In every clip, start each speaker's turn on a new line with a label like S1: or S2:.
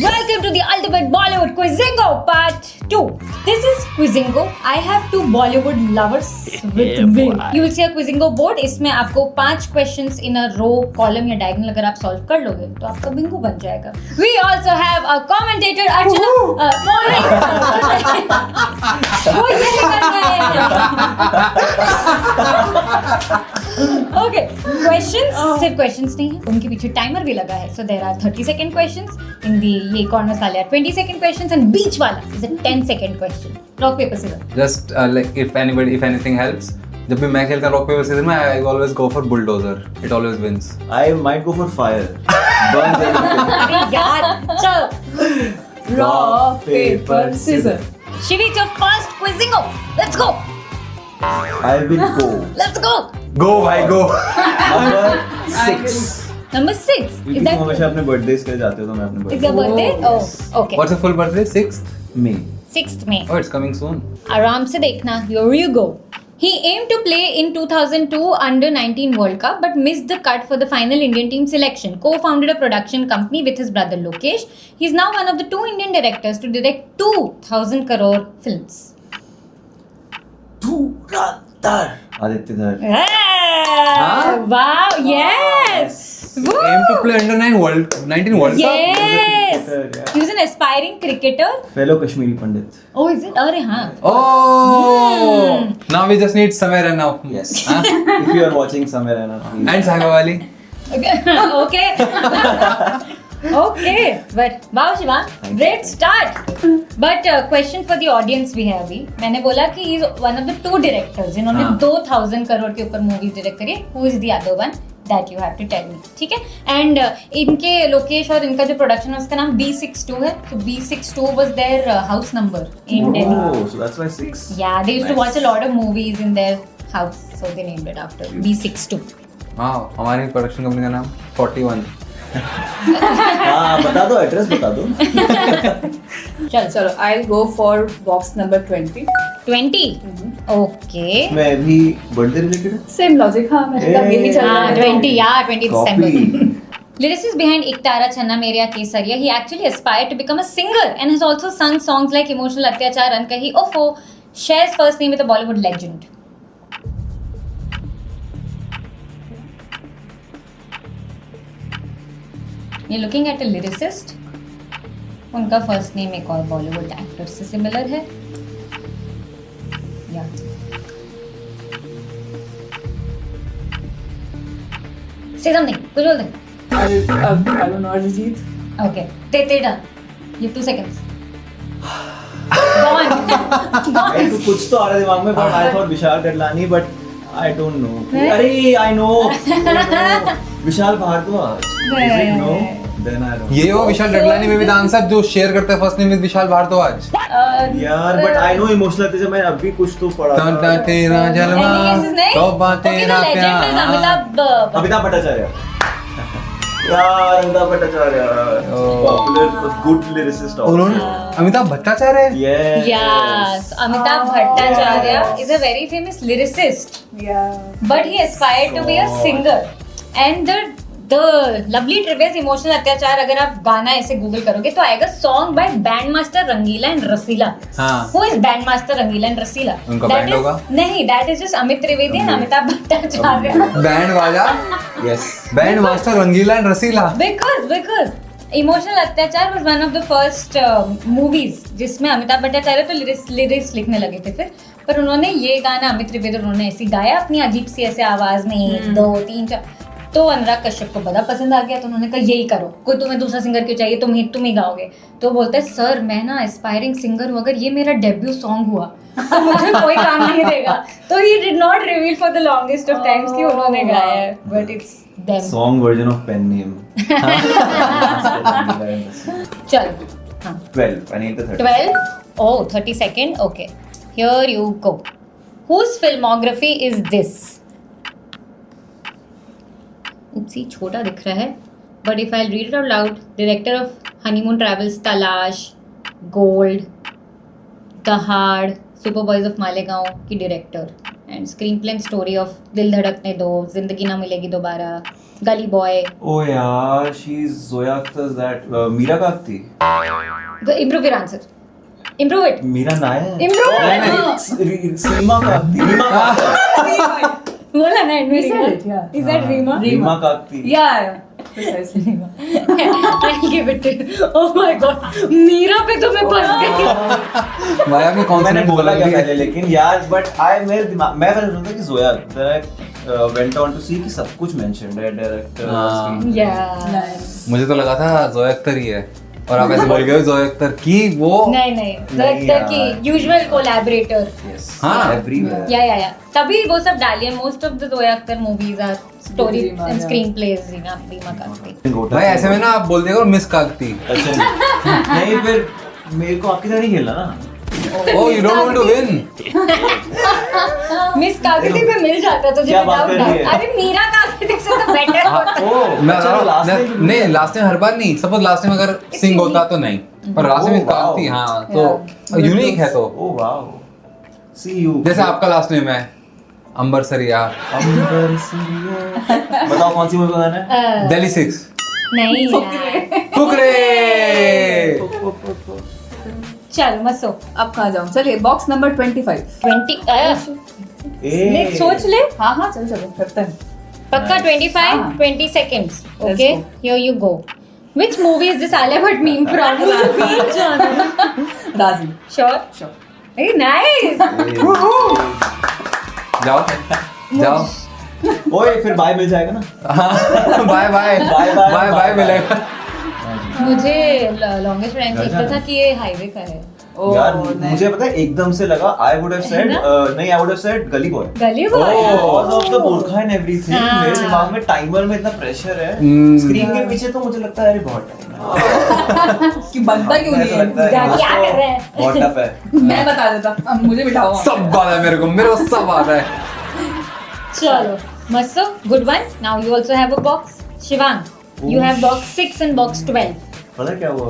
S1: Welcome to the Ultimate Bollywood Quizingo Part 2. This is Quizingo. I have two Bollywood lovers with me. You will see a Quizingo board. इसमें आपको 5 questions in a row, column या diagonal अगर आप solve कर लोगे तो आपका Bingo बन जाएगा. We also have a commentator Archana. वो ये कर रहे हैं. Okay, questions सिर्फ questions नहीं है, उनके पीछे timer भी लगा है. So there are 30-second questions. In the ये corners वाले are 20-second questions and बीच वाला is a 10-second question. Rock paper scissors.
S2: Just like if anything helps. जब भी मैं खेलता rock paper scissors में I always go for bulldozer. It always wins.
S3: I might go for fire. Burn everything.
S1: अरे यार, चलो.
S3: Rock, paper, scissors.
S1: Shivi, it's your first Quizingo. Let's go.
S3: I will go.
S1: Let's go.
S2: Go भाई go.
S3: Number 6.
S1: Number 6. Is
S3: क्योंकि तुम
S1: that
S3: हमेशा अपने birthdays के लिए जाते हो तो मैं अपने
S1: is your birthday? Oh, okay.
S2: What's your full birthday? 6th?
S3: May.
S1: 6th May.
S2: Oh, it's coming soon.
S1: आराम से देखना. Here you go. He aimed to play in 2002 Under-19 World Cup but missed the cut for the final Indian team selection. Co-founded a production company with his brother Lokesh. He is now one of the 2 Indian directors to direct 2,000 crore films.
S3: Dhurandhar. Aditya Dhar.
S1: Wow, yes! Woo!
S2: Aim to play under 19 World Cup.
S1: Yes!
S3: Cricketer,
S1: He was an aspiring cricketer.
S3: Fellow Kashmiri Pandit.
S1: Oh, is it? अरे हाँ.
S2: Oh! Now we just need Samir and now.
S3: Yes. If you are watching somewhere and
S2: And Sahiba Wali.
S1: Okay. Okay. But wow, Shiva, great start. But question for the audience भी है अभी. मैंने बोला कि he is one of the 2 directors जिन्होंने 2,000 करोड़ के ऊपर movies direct करी. Who is the other one? That you have to tell me. ठीक है? And इनके लोकेश और इनका जो प्रोडक्शन है उसका नाम B62 है. So B62 was their house number in Delhi.
S3: Oh, so that's why 6.
S1: Yeah, they used to
S3: Nice.
S1: watch a lot of movies in their house, so they named it after B62.
S2: Wow, हमारी production company का नाम 41.
S3: हाँ बता दो address बता दो.
S1: चलो
S4: I'll go for box number 20.
S1: 20. Okay.
S3: मैं भी बर्थडे रिलेटेड है.
S4: Same logic, हाँ मैंने कहा यही चल रहा
S1: हाँ,
S4: है.
S1: 20 yeah, 20 December.
S3: Copy.
S1: Lyricist behind Ek Tara Channa Meria Kesaria, he actually aspired to become a singer and has also sung songs like Emotional Atyachar, Ankahi, Ofo. Shares first name with a Bollywood legend. You're looking at a lyricist. उनका first name एक और Bollywood actor से similar है. या से something कुछ बोल दे.
S4: I don't know, Arijit.
S1: Okay ते डन. ये 2 seconds. Gone.
S3: मेरे को कुछ तो आ रहा है दिमाग में but I thought Vishal Dadlani but I don't know. अरे I know. Vishal Bhardwaj. Is it no? Then I don't.
S2: ये वो विशाल डडलानी में भी आंसर जो शेयर करता है first name with Vishal Bhardwaj.
S3: यार but I know इमोशनल थे जब मैं अभी कुछ तो पढ़ा था.
S2: तेरा जलवा तो बातें ना प्यार.
S3: अमिताभ भट्टाचार्य. यार Amitabh Bhattacharya. Popular good lyricist.
S2: उन्होंने Amitabh Bhattacharya.
S3: Yes.
S1: Yes, Amitabh Bhattacharya is a very famous lyricist,
S4: Yeah.
S1: but he aspired to be a singer. And the lovely trivia is Emotional Atyachar. अगर आप गाना ऐसे गूगल करोगे तो आएगा song by Bandmaster Rangila and Rasila.
S2: हाँ.
S1: Who is Bandmaster Rangila and Rasila?
S2: उनका
S1: That
S2: band
S1: is-
S2: होगा?
S1: नहीं, that is just Amit Trivedi and Amitabh Bhattacharya.
S2: Band Baaja.
S3: Yes.
S2: Band master Rangeela and Raseela.
S1: Because Emotional Atyachar was one of the first movies जिसमें अमिताभ भट्टाचार्य तो lyrics लिखने लगे थे फिर. पर उन्होंने ये गाना अमित त्रिवेदी उन्होंने ऐसे गाया अपनी अजीब सी ऐसे आवाज में 1 2 3 4. तो अनुराग कश्यप को बड़ा पसंद आ गया तो उन्होंने कहा यही करो. कोई तुम्हें दूसरा सिंगर क्यों चाहिए, तुम ही गाओगे. तो बोलते हैं सर मैं ना एस्पायरिंग सिंगर हूँ, अगर ये मेरा डेब्यू सॉन्ग हुआ तो मुझे कोई काम नहीं देगा. तो he did not reveal for the longest of times कि उन्होंने गाया है. But it's them.
S3: Song version of pen name.
S1: चल हाँ
S3: 12. I need the 30.
S1: 12. Oh, 30 second. Okay. Here you go. Whose filmography is this? Oopsie, छोटा दिख रहा है. But if I'll read it out loud, director of Honeymoon Travels, Talash, Gold, The Hard, Super Boys of Malegaon की director and screen play and story of दिल धड़कने दो, जिंदगी ना मिलेगी दोबारा, गली boy,
S3: Oh yeah, she's Zoya Akhtar's that Meera Kakti.
S1: improve your answer, improve it,
S3: Meera Nair.
S1: improve
S3: Seema Kakti. Reema Kakti.
S1: बोला ना एंड में
S4: He said it, yeah.
S1: is that Reema?
S3: Reema Kakti.
S4: Yeah, precisely.
S1: I'll give it to you. Oh my god, Meera पे तो मैं फंस गई.
S2: भाई आपने कौन सा
S3: मैंने
S2: नहीं
S3: बोला क्या
S2: कि-
S3: पहले, लेकिन यार बट मेरे दिमाग मैं पहले सोचा कि Zoya Akhtar went on to see कि सब कुछ मेंशन्ड है, डायरेक्टर,
S2: हाँ।
S3: Screen,
S1: Yeah.
S4: Nice.
S2: मुझे तो लगा था जोया अख्तर ही है और आप ऐसे बोल गए हो जोया अख्तर की वो
S1: नहीं
S3: नहीं
S1: अख्तर की
S3: यार।
S1: Usual collaborator.
S3: यस
S2: हाँ।
S3: एवरीवेयर.
S1: या तभी वो सब डालिए. Most of the Zoya Akhtar movies are story
S4: Reema,
S1: and
S4: yeah.
S1: Screen plays. Reema Kagti.
S2: भाई ऐसे में ना आप बोल दिया करो मिस काकती.
S3: अच्छा नहीं फिर मेरे को आपकी तरह नहीं खेलना ना.
S2: Oh you don't want to win.
S1: Miss Kagti पे मिल जाता तुझे
S3: क्या बात
S1: without
S3: कर रही
S1: doubt.
S3: है?
S1: अरे मीरा काकती से तो बेटर होता.
S3: ओह
S2: मैं
S3: चलो लास्ट
S2: नहीं लास्ट टाइम हर बार नहीं. सपोज लास्ट टाइम अगर सिंग होता तो नहीं पर last time
S3: Oh, wow.
S2: Kagti. हाँ तो
S4: Yeah.
S2: यूनिक है तो.
S3: Oh wow. See you.
S2: जैसे आपका लास्ट नेम है अंबर सरिया.
S3: अंबर सिया. बताओ कौन सी मूवी का गाना है?
S2: दिल्ली 6.
S1: नहीं यार.
S2: फुकरे.
S1: चल मसो.
S4: अब कहाँ जाऊँ? चलिए बॉक्स नंबर 25.
S1: 20
S3: ए
S1: सोच ले.
S4: हाँ हाँ चलो चलो करते हैं.
S1: पक्का 25
S4: हाँ.
S1: 20 seconds.
S4: Let's
S1: Okay,
S4: go.
S1: here you go. Which movie is this Alia Bhatt meme from?
S4: राजी.
S1: Sure.
S4: Sure.
S1: Hey, nice.
S2: जाओ जाओ.
S3: ओए फिर बाय मिल जाएगा ना.
S2: Bye bye
S3: Bye, bye,
S2: bye bye
S3: bye,
S2: मिलेगा.
S1: मुझे लॉन्गेस्ट टाइम से लगता था कि ये हाईवे का है.
S4: Oh,
S3: यार
S4: नहीं.
S3: मुझे पता है एकदम से लगा आई वुड हैव सेड नहीं I would have said Gully Boy.
S1: Gully Boy.
S3: Because of the burqa and everything.
S1: हाँ.
S3: मेरे दिमाग में टाइमर में इतना प्रेशर है.
S2: Hmm.
S3: स्क्रीन के पीछे तो मुझे लगता है अरे बहुत टाइम है.
S4: कि बनता क्यों नहीं है?
S1: क्या कर रहे हैं?
S3: बहुत टफ है.
S4: मैं बता देता. अब मुझे बिठाओ वहाँ
S2: सब
S4: पे.
S2: आता है मेरे को सब आता है.
S1: चलो मस्तो. Good one. Now you also have a box. Shivang, you have box 6 and box 12.
S3: पता क्या हुआ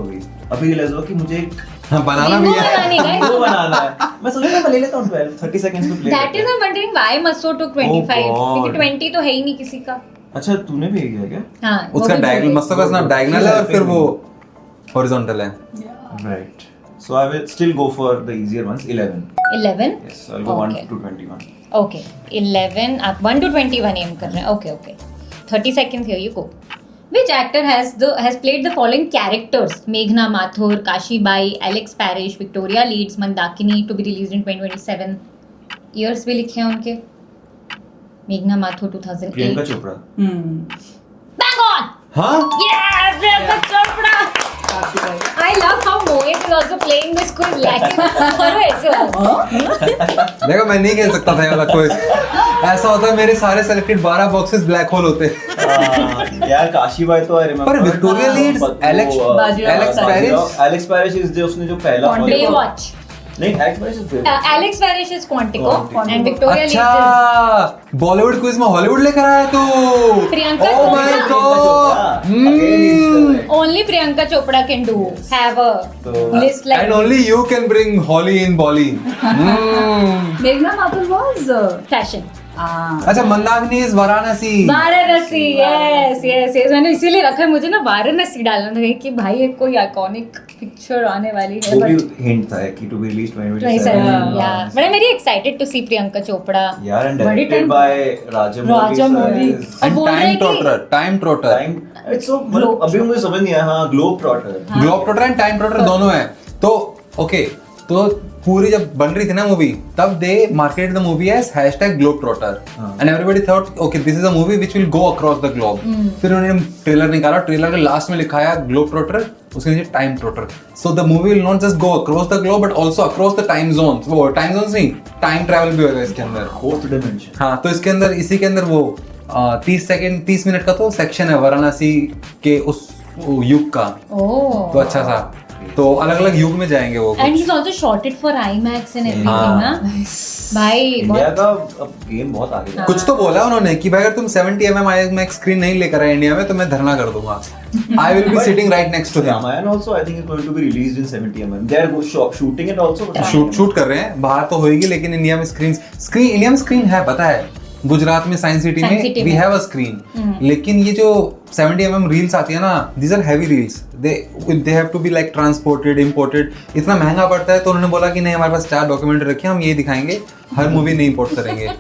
S3: अभी रियलाइज हुआ कि मुझे एक
S2: बनाना भी
S1: Bingo
S2: है.
S1: बनाने का है.
S3: वो बनाना है. मैं सोच रहा था मैं ले लेता हूँ 12 30 सेकंड्स में play.
S1: That is I'm wondering why Maso took 25.
S3: Oh God.
S1: क्योंकि 20 तो है ही नहीं किसी का.
S3: अच्छा तूने भी किया क्या?
S1: हाँ. वो
S2: उसका
S1: भी
S2: डायगोनल
S1: बोले.
S2: मस्त का ना डायगोनल है और फिर वो हॉरिजॉन्टल है.
S3: Right. So I will still go for the easier ones. 11.
S1: 11.
S3: Yes, I'll go 1
S1: Okay.
S3: to 21.
S1: Okay, 11. आप 1 to 21 aim कर रहे हैं. Okay, okay. 30 seconds here you go. Which actor has played the following characters? Meghna Mathur, Kashi Bai, Alex Parrish, Victoria Leeds, Mandakini, to be released in 2027. Years भी लिखे हैं उनके. Meghna Mathur 2008.
S3: Priyanka Chopra.
S1: Bang on!
S2: हाँ
S1: Yeah, Priyanka Chopra.
S4: काफी भाई.
S1: I love how Mohit is also playing this quiz like और वो ऐसे वाला.
S2: देखो मैं नहीं खेल सकता था ये वाला क्विज. ऐसा होता है मेरे सारे सेलेक्टेड 12 बॉक्सेस ब्लैक होल होते हैं.
S3: यार काशी बाई तो आई रिमेंबर.
S2: पर Victoria Leeds, Alex Parrish.
S3: Alex parish is जो उसने जो पहला
S1: Baywatch.
S3: नहीं Alex parish is
S1: Alex Parrish is Quantico
S3: Quantico.
S1: and Victoria Leeds is
S2: अच्छा बॉलीवुड क्विज में हॉलीवुड लेकर आया तू.
S1: Priyanka
S2: Oh my
S1: Chopra.
S2: God.
S1: Only Priyanka Chopra can do have a
S3: So,
S1: list like
S2: And only you can bring Holly in Bolly.
S4: मेघना Mathur was
S1: fashion.
S2: अच्छा Mandakini is Varanasi.
S1: Varanasi. yes yes yes मैंने इसीलिए रखा है. मुझे ना वाराणसी डालना था कि भाई ये कोई आइकॉनिक पिक्चर आने वाली है.
S3: वो भी
S1: but
S3: हिंट था कि to be released
S1: 27
S3: 2027.
S1: yeah but I'm very excited to see Priyanka Chopra.
S3: यार एंड
S1: बड़ी
S3: directed
S1: time-
S3: by Rajamouli.
S1: Rajamouli. और बोल रहे हैं कि
S2: time trotter.
S3: Time it's so मतलब अभी मुझे समझ नहीं आया. हां globetrotter.
S2: Globetrotter and time trotter दोनों है. तो ओके तो पूरी जब बन रही थी ना मूवी तब they marketed the movie as #globetrotter and everybody thought okay this is a movie which will go across the globe. फिर उन्होंने ट्रेलर निकाला. ट्रेलर के लास्ट में लिखा है ग्लोब ट्रोटर उसके नीचे time trotter. So the movie will not just go across the globe but also across the time zones. वो टाइम जोन्स नहीं टाइम ट्रैवल भी होगा इसके अंदर.
S3: Fourth dimension.
S2: हाँ तो इसके अंदर इसी के अंदर वो 30 मिनट का तो सेक्शन है वाराणसी के उस युग का.
S1: oh
S2: तो अच्छा था. तो अलग अलग युग में जाएंगे वो
S1: एंड
S2: कुछ।
S1: he's also shot it for IMAX and everything
S2: हाँ।
S1: ना भाई
S3: इंडिया
S1: बहुत
S3: का अब गेम बहुत आगे है।
S2: कुछ तो बोला उन्होंने कि भाई अगर तुम 70 IMAX स्क्रीन नहीं लेकर आए इंडिया में तो मैं धरना कर दूंगा। I will be sitting right next to him.
S3: Ramayan also I think is going to be released in 70 They are shooting it also.
S2: Shoot कर रहे हैं, बाहर तो होएगी लेकिन इंडिया में इंडिया में स्क्रीन है, पता है गुजरात में साइंस सिटी
S1: Science
S2: में
S1: City
S2: वी
S1: में।
S2: Have a screen. लेकिन ये जो 70 रील्स आती है ना, these are heavy reels, they have to be like transported imported, इतना महंगा पड़ता है। तो उन्होंने बोला कि नहीं हमारे पास 4 डॉक्यूमेंट्री रखे हम ये दिखाएंगे, हर मूवी नहीं इंपोर्ट करेंगे।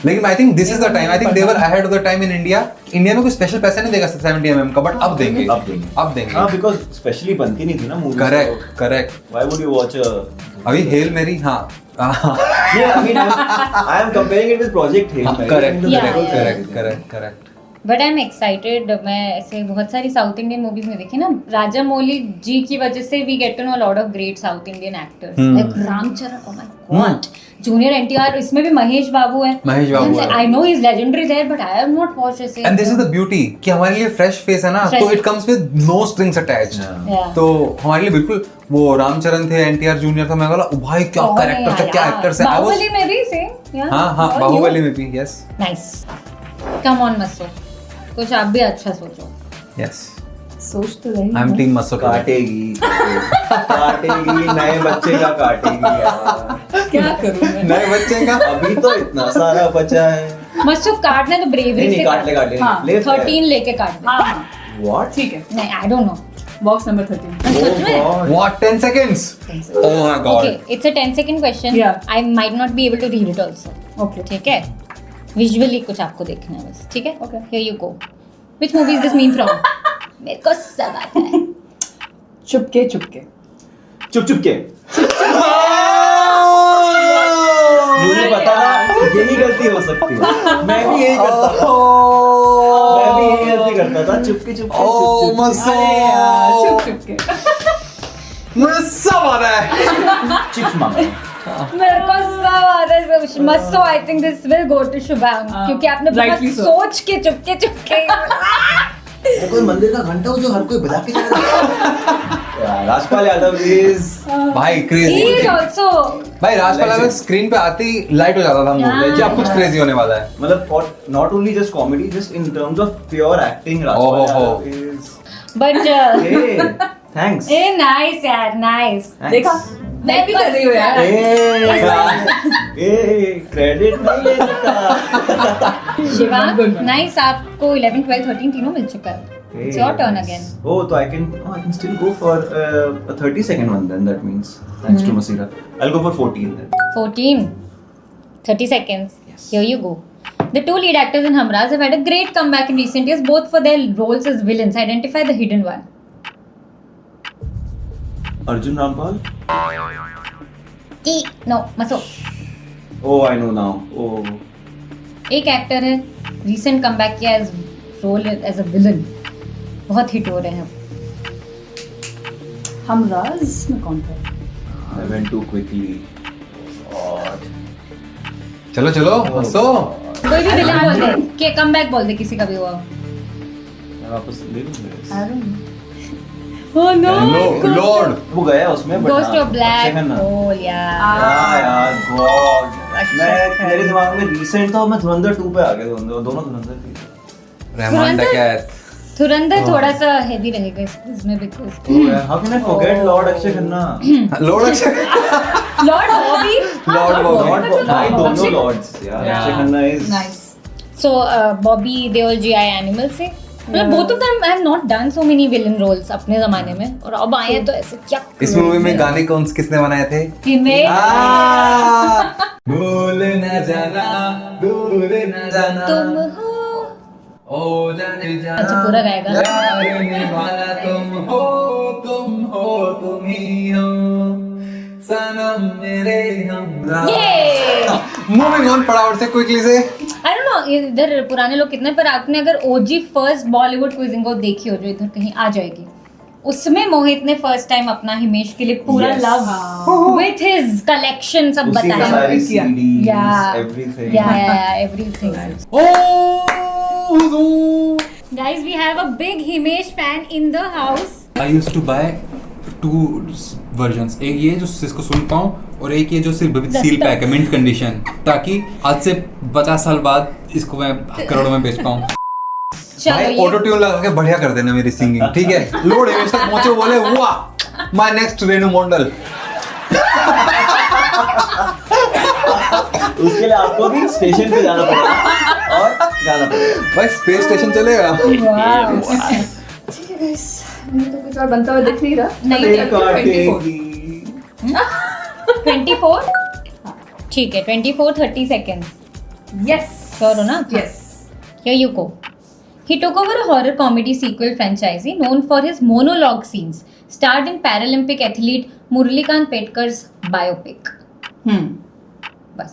S2: लेकिन आई think this is the time, I think they were ahead of the time in India. India में कोई स्पेशल पैसा नहीं देगा 70 का, बट अब देंगे। अब देंगे
S3: हाँ, because specially बनती नहीं थी ना movie.
S2: Correct.
S3: Why would you watch a?
S2: अभी हेल मेरी, हाँ
S3: Yeah, I mean, I am comparing it with Project Hail Mary.
S2: Correct
S1: Yeah,
S2: correct
S1: yeah.
S2: Correct.
S1: But I am excited. मैं ऐसे बहुत सारी साउथ इंडियन मूवीज में देखी ना, राजा मौली जी की वजह से we get to know lot of great south Indian actors like Ramcharan, oh my God, junior NTR, इसमें भी महेश बाबू है।
S2: महेश बाबू है।
S1: I know he is legendary there but I have not watched ऐसे।
S2: And this is the beauty कि हमारे लिए fresh face है ना,
S1: Fresh.
S2: तो it comes with no strings attached.
S1: Yeah.
S2: तो हमारे लिए बिल्कुल, वो रामचरण थे, एनटीआर जूनियर था, मैं बोला ओ भाई क्या
S1: कौन है
S2: कैरेक्टर्स है,
S1: यार?
S2: क्या एक्टर्स है।
S1: बाहुबली में भी सेम।
S2: हाँ बाहुबली में भी, यस
S1: नाइस। कम ऑन मसो, कुछ आप भी अच्छा सोचो।
S2: यस,
S4: सोच तो रही
S2: आई एम
S4: हूँ।
S2: टीम मसो।
S3: काटेगी नए बच्चे का काटेगी यार।
S4: क्या करूँ मैं?
S2: नए बच्चे का
S3: अभी तो इतना सारा बचा है।
S1: मसो काटना तो ब्रेवरी
S3: नहीं
S1: से
S3: काट ले
S4: हाँ,
S3: ले
S1: 13 लेके काट दे।
S4: हाँ हाँ,
S3: व्हाट
S4: ठीक है।
S1: नहीं आई डोंट नो,
S4: बॉक्स नंबर 13।
S1: सच में।
S2: What 10 seconds? Oh my god.
S1: Okay, it's a 10 second question.
S4: Yeah.
S1: I might not be able to read it also.
S4: Okay
S1: ठीक है, विजुअली कुछ आपको देखना है बस, ठीक है?
S4: Okay.
S1: Here you go. Which movie is this meme from? मेरे को सब आता है।
S4: चुपके चुपके।
S3: चुप चुप के मुझे पता था यही गलती हो सकती है। मैं भी यही करता था। मैं भी यही गलती करता था। चुपके चुपके
S2: Oh,
S3: चुप
S2: मसो।
S4: अरे यार, चुप चुपके।
S2: मुझे सब आ रहा है।
S3: चिप्स मांगा।
S1: मेरे को सब आता है। मस्त, I think this will go to Shubhang
S4: हाँ,
S1: क्योंकि आपने
S4: rightly
S1: बहुत
S4: so.
S1: सोच के चुपके चुपके।
S3: कोई मंदिर का घंटा हो जो हर कोई बजा के राजपाल यादव इज
S2: भाई
S1: He is
S2: क्रेजी।
S1: also
S2: भाई राजपाल यादव स्क्रीन पे आते ही लाइट हो जाता था मूड में कि अब कुछ क्रेजी होने वाला है।
S3: मतलब not only just comedy, just in terms of pure acting Rajpal Yadav is
S1: but
S3: thanks
S1: a nice यार, नाइस।
S4: देखा, मैं भी कर रही हूँ यार।
S3: क्रेडिट नहीं लेने का।
S1: शिवांग नाइस, आपको 11 12 13 तीनों मिल चुका है। It's your turn again.
S3: Oh, so I can still go for a 30-second one then. That means thanks to Masira. I'll go for 14 then.
S1: 14 30 seconds.
S3: Yes.
S1: Here you go. The two lead actors in Humraz have had a great comeback in recent years, both for their roles as villains. Identify the hidden one.
S3: Arjun Rampal.
S1: No, Maso.
S3: Oh, I know now. Oh,
S1: एक actor है, recent comeback किया as role as a villain. बहुत hit हो रहे हैं।
S4: हम राज में कौन था?
S3: I went too quickly. God.
S2: चलो चलो मसो।
S1: कोई भी विलन बोल दे, कि कमबैक बोल दे किसी का भी हुआ।
S3: मैं वापस ले लूँगा।
S1: Oh no.
S2: लॉर्ड
S3: वो गया उसमें but
S1: Ghost
S3: हाँ,
S1: of Black
S3: Akshay Khanna.
S1: Hole यार।
S3: यार God.
S1: अक्षय
S3: मैं
S1: खन्ना।
S3: मेरे दिमाग में recent था, मैं धुरंधर 2 पे आ गया। दोनों धुरंधर थे।
S2: रहमान डकैत।
S1: धुरंधर थोड़ा सा हेवी रहेगा इसमें because
S3: How can I forget Lord Akshay Khanna?
S2: Lord Akshay.
S1: Lord Bobby.
S2: Lord
S3: Lord, भाई दोनों
S1: Akshay-
S3: लॉर्ड्स यार।
S2: Yeah.
S3: Akshay Khanna is
S4: Nice.
S1: So Bobby Deol GI Animal से मतलब both of them have not done so many villain roles अपने जमाने में, और अब आए हैं तो ऐसे क्या
S2: इस मूवी में गाने किसने बनाए थे?
S1: हिमेश
S2: भूल न जाना, दूर न जाना,
S1: तुम हो।
S2: ओ जाने जाना,
S1: अच्छा, पूरा गाएगा।
S2: यार निभाना तुम हो तुम ही हो, सनम मेरे हम।
S1: ये
S2: मूविंग ऑन फटाफट से क्विकली से।
S1: आई डोंट नो इधर पुराने लोग कितने, पर आपने अगर ओजी फर्स्ट बॉलीवुड क्विजिंग को देखी हो जो इधर कहीं आ जाएगी, उसमें मोहित ने फर्स्ट टाइम अपना हिमेश के लिए पूरा
S3: Yes.
S1: Love with his collection सब
S3: उसी का
S1: बताया।
S3: सारी
S4: किया।
S3: CDs,
S1: Yeah.
S3: everything.
S1: Everything.
S2: Oh,
S1: Guys, we have a big Himesh fan in the house.
S2: I used to buy two versions, एक ये जो जिसको सुन पाऊँ और एक ये जो सिर्फ सील पैक है मिंट कंडीशन, ताकि आज से 50 साल बाद इसको मैं करोड़ों में बेच पाऊँ।
S1: चलो
S2: भाई
S1: ये
S2: ऑटो ट्यून लगा के बढ़िया कर देना मेरी सिंगिंग, ठीक है? लोड इमेज तक पहुंचे, बोले वाह माय नेक्स्ट रेनू मॉडल।
S3: उसके लिए आपको भी स्टेशन पे जाना पड़ेगा और गाना पड़ेगा।
S2: भाई स्पेस स्टेशन चलेगा।
S1: वाह।
S4: ठीक है गाइस, मुझे तो कुछ और बनता हुआ दिख नहीं रहा।
S1: नहीं,
S3: एक
S4: Twenty-four.
S3: काटेगी।
S1: 24 ठीक है, 24 30 seconds
S4: Yes.
S1: श्योर हो ना?
S4: Yes.
S1: Here you go. He took over a horror comedy sequel franchise known for his monologue scenes, starred in Paralympic athlete Murlikant Petkar's biopic. बस।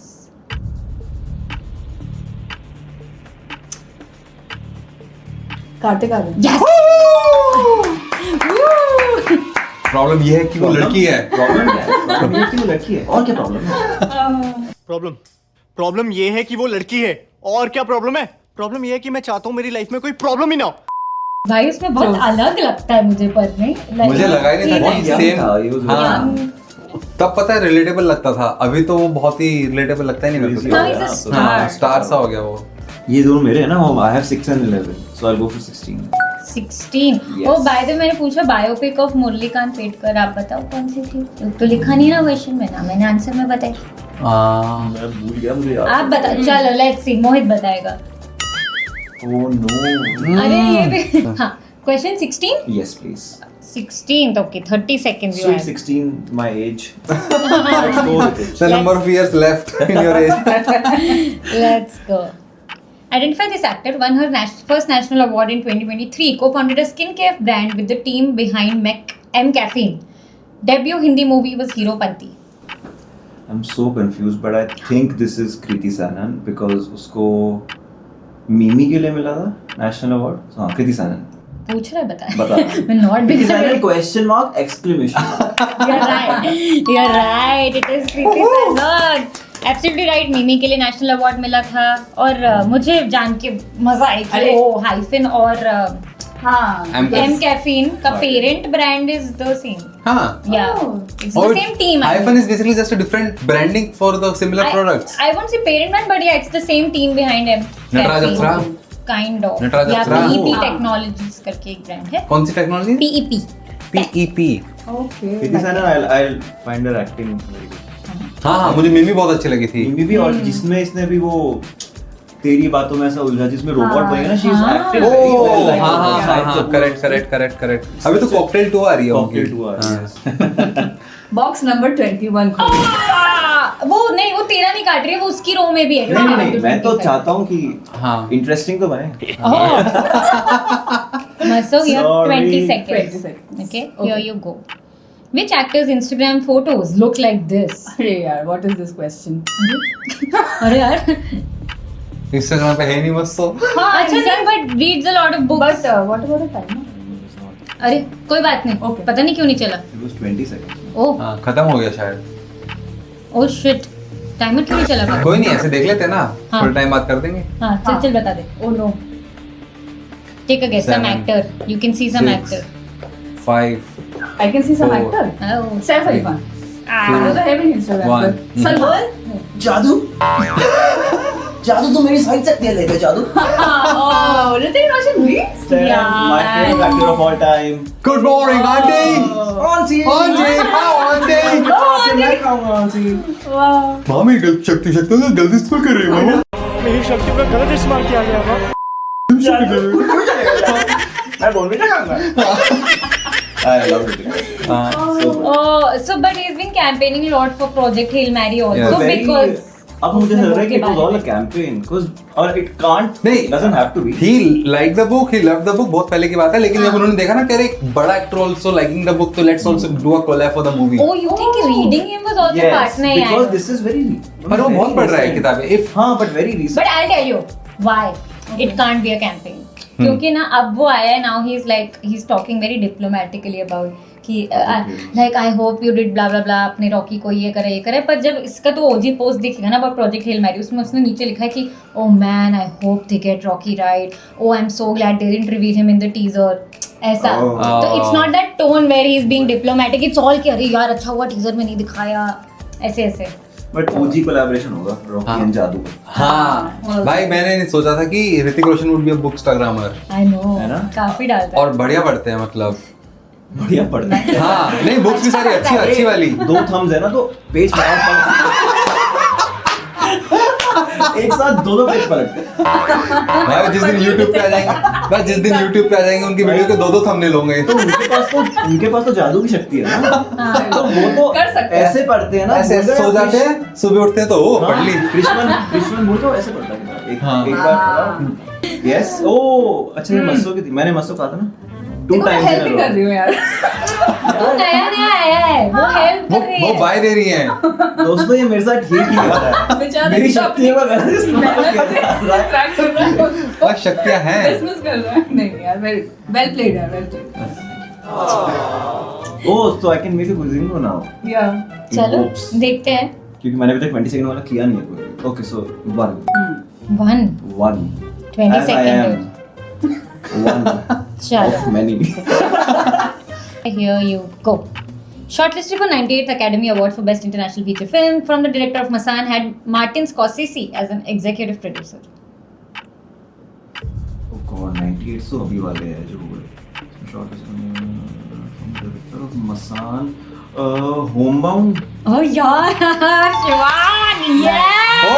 S4: कार्तिक आर्यन।
S1: Yes!
S2: प्रॉब्लम ये है कि वो लड़की है।
S3: प्रॉब्लम क्या है? प्रॉब्लम ये है कि वो लड़की है। और क्या प्रॉब्लम है?
S5: प्रॉब्लम ये है कि वो लड़की है। और क्या प्रॉब्लम है? प्रॉब्लम ये है कि मैं चाहता हूँ मेरी लाइफ में कोई प्रॉब्लम ही ना हो।
S1: भाई उसमें बहुत अलग लगता है मुझे, पर नहीं
S2: मुझे लगा ही नहीं था कि
S3: young था, he was
S2: सेम।
S3: very
S2: हाँ, तब पता है रिलेटेबल लगता था, अभी तो वो बहुत ही रिलेटेबल लगता ही नहीं मेरे को।
S1: Now he's a star.
S2: हाँ, स्टार सा हो गया वो।
S3: ये दोनों मेरे हैं ना, I have 6 and 11, so I'll go for 16.
S1: 16।
S3: Yes.
S1: Oh by the मैंने पूछा बायोपिक ऑफ मुरलीकांत पेटकर, आप बताओ कौन सी थी? तो लिखा नहीं ना क्वेश्चन में, ना मैंने आंसर में बताई।
S3: मैं भूल गया, मुझे याद
S1: आप बता, चलो लेट्स सी, मोहित बताएगा।
S3: Oh no.
S1: अरे ये भी हाँ, क्वेश्चन 16?
S3: Yes, please.
S1: 16 तो okay, 30 seconds you
S3: Sweet
S1: have.
S3: 16, my age. Let's go with it.
S2: The number of years left in your age.
S1: Let's go. Identify this actor, won her first national award in 2023, co-founded a skincare brand with the team behind M Caffeine. Debut Hindi movie was Hero Panti.
S3: I'm so confused, but I think this is Kriti Sanon because उसको मिमी के लिए मिला था national award. हाँ, कृति सैनन।
S1: पूछ रहा है, बता।
S3: बता।
S1: मैं not
S3: Kriti Sanon question mark exclamation mark.
S1: You're right. You're right. It is Kriti Sanon. Absolutely right. मिमी के लिए नेशनल अवार्ड मिला था और मुझे जान के मजा आई कि
S4: अरे।
S1: ओ हाइफिन और
S4: हाँ।
S1: एम कैफीन का parent brand is the same.
S2: हाँ।
S1: Yeah,
S4: Oh.
S1: it's the same team.
S2: Hyphen is basically just a different branding for the similar products.
S1: I won't say parent brand, but yeah, it's the same team behind M.
S2: Nataraj
S1: Caffeine.
S2: Apsara?
S1: Kind of.
S2: Nataraj
S1: या
S2: Apsara?
S1: PEP
S3: Oh.
S1: Technologies करके एक brand है।
S2: कौन सी technology?
S1: PEP.
S2: PEP।
S4: Okay.
S3: Kriti Sanon I'll find her acting very good.
S2: हाँ, मुझे मिमी बहुत अच्छी लगी थी।
S3: मिमी भी, और जिसमें इसने भी वो तेरी बातों में ऐसा उलझा जिसमें रोबोट बनेगा ना, शी इज
S1: हाँ।
S3: एक्टेड
S2: ओ
S3: वेरी वेल लाइक
S2: हाँ हाँ हाँ हाँ, करेक्ट। अभी तो कॉकटेल 2 आ रही है उनकी।
S3: कॉकटेल 2 आ रही है।
S4: बॉक्स नंबर 21 खोलो।
S1: वो नहीं, वो तेरा नहीं काट रही है, वो उसकी रो में भी है।
S3: नहीं, मैं तो चाहता हूँ कि
S2: हाँ।
S3: इंटरेस्टिंग तो बने।
S1: So you have
S3: Sorry.
S1: 20 seconds.
S4: 20 seconds.
S1: Okay,
S4: Okay.
S1: here you go. Which actor's Instagram photos look like this?
S4: अरे यार, what is this question?
S1: अरे यार,
S2: इंस्टाग्राम पे है नहीं बस तो।
S1: अच्छा नहीं, but reads a lot of books.
S4: But what about the timer?
S1: अरे कोई बात नहीं,
S4: Okay.
S1: पता नहीं क्यों नहीं चला।
S3: It was 20 seconds.
S1: ओह
S2: हाँ, खत्म हो गया शायद।
S1: ओह शिट, टाइमर क्यों नहीं चला भाई?
S2: कोई नहीं, ऐसे देख लेते हैं ना,
S1: हाँ।
S2: थोड़ा टाइम बात कर देंगे।
S1: हाँ,
S4: हाँ।
S1: चल बता दे।
S4: Oh no.
S1: Take a guess, some
S2: 7,
S1: actor. You can see some
S2: 6,
S1: actor.
S2: 5,
S4: I can see some
S2: 4.
S4: actor.
S1: Oh.
S4: Saif Ali Khan. There's a heavy Instagram.
S2: 1.
S4: पर Salman?
S3: जादू तो मेरी साइड तक ले गया जादू।
S4: Oh, Hrithik Roshan please?
S3: My favorite actor of all time.
S2: Good morning, auntie.
S3: Auntie.
S2: Auntie, how auntie?
S3: मैं खाऊंगा auntie.
S4: Wow.
S2: मामी शक्ति तो गलती इस्तेमाल कर रही है।
S5: मेरी शक्ति का गलत इस्तेमाल किया गया था।
S3: मैं बोल भी ना खाऊंगा। I love it.
S1: Oh, so but he's been campaigning a lot for Project Hail Mary also
S2: Yeah.
S1: because
S3: अब मुझे लग रहा है कि it
S1: के
S3: was
S1: बारे
S3: all a
S1: में।
S3: campaign because or it can't
S2: नहीं,
S3: doesn't have to be.
S2: He liked the book, he loved the book, बहुत पहले की बात है, लेकिन जब उन्होंने देखा ना कि अरे एक बड़ा actor also liking the book, तो let's also do a collab for the movie।
S1: Oh, you think reading him was also
S3: Yes,
S1: part? नहीं
S3: because
S1: यार।
S3: this is very.
S2: पर वो बहुत पढ़ रहा है किताबें। If
S3: हाँ, but very recent.
S1: But I'll tell you why it can't be a campaign. क्योंकि ना अब वो आया है, now he's talking very diplomatically about कि like I hope you did blah blah blah, अपने रॉकी को ये करे, पर जब इसका तो ओजी पोस्ट दिखेगा ना about Project Hail Mary, उसमें उसने नीचे लिखा है कि oh man I hope they get Rocky right, oh I'm so glad they didn't reveal him in the teaser। ऐसा तो it's not that tone where he is being diplomatic, it's all कि अरे यार अच्छा हुआ टीजर में नहीं दिखाया, ऐसे ऐसे।
S3: बट ओजी कोलैबोरेशन होगा रॉकी एंड जादू।
S2: हाँ भाई मैंने नहीं सोचा था कि Hrithik Roshan would be a bookstagrammer.
S1: I know
S3: है ना?
S1: काफी डालता है
S2: और बढ़िया पढ़ते हैं मतलब।
S3: बढ़िया पढ़ता है।
S2: हाँ नहीं बुक्स भी सारी अच्छी अच्छी वाली।
S3: 2 थम्स है ना तो पेज एक साथ 2 पेज पलटते हैं।
S2: भाई जिस दिन YouTube पे आ जाएंगे, भाई जिस दिन YouTube पे आ जाएंगे उनकी वीडियो के 2 थंबनेल होंगे।
S3: तो उनके पास तो जादू की शक्ति है ना, तो वो तो
S4: कर सकते हैं।
S3: ऐसे पढ़ते हैं ना,
S2: ऐसे सो जाते हैं, सुबह उठते हैं तो ओ पढ़ ली।
S3: कृष्ण बोल तो ऐसे पढ़ता है एक बार पढ़ा। यस ओ अच्छा ये मस्सो की थी, मैंने मस्सो कहा था ना 2
S4: देखो मैं
S3: टाइम्स
S4: हेल्प ही कर रही हूँ यार।
S1: वो नया नया आया है, वो हेल्प कर रही
S2: वो
S1: है।
S2: बाय दे रही हैं।
S3: दोस्तों ये मेरे साथ ठीक नहीं हो रहा है,
S4: बेचारा
S3: मेरी
S4: तो
S3: शक्तियों का गलत इस्तेमाल किया जा रहा है।
S4: ट्रैक कर रहा है,
S2: बस शक्तियां हैं।
S4: बिजनेस कर रहा है। नहीं यार वेल प्लेड है, well played.
S3: Oh, so I can make a cuisine now.
S4: या
S1: चलो
S3: Oops.
S1: देखते हैं।
S3: क्योंकि मैंने अभी तक 20 सेकंड वाला किया नहीं है कोई। Okay, so 1.
S1: 1 20
S3: As I am.
S1: Second
S3: 1
S1: चलो
S3: of many.
S1: here you go. Shortlisted for 98th Academy Award for Best International Feature Film from the director of Masan had Martin Scorsese as an executive producer.
S3: Oh God, 98 so अभी वाले हैं जो बोले. Director of Masan, Homebound.
S1: Oh यार Shivan yes
S2: ओ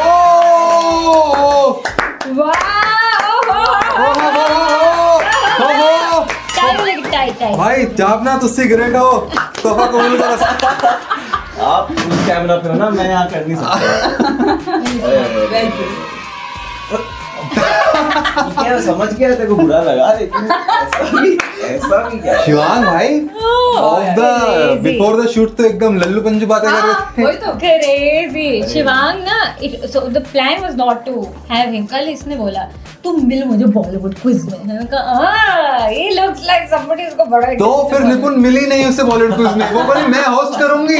S1: tight
S2: भाई जापना तो cigarette हो तोहफा कबूल करो।
S3: आप उस कैमरा पे हो ना, मैं यहाँ कर नहीं सकता।
S4: Well played.
S3: क्या समझ गया, तेरे को बुरा लगा, लेकिन ऐसा भी क्या है?
S2: शिवांग भाई of the before the shoot तो एकदम लल्लू पंजू बातें कर रहे थे।
S4: वही तो
S1: क्रेजी शिवांग ना so the plan was not to have him. कल इसने बोला तुम मिल मुझे बॉलीवुड क्विज में। मैंने कहा ही लुक्स लाइक समबडी उसको बड़ा
S2: तो फिर निपुण मिली नहीं उससे बॉलीवुड क्विज में, वो बोली मैं होस्ट करूंगी।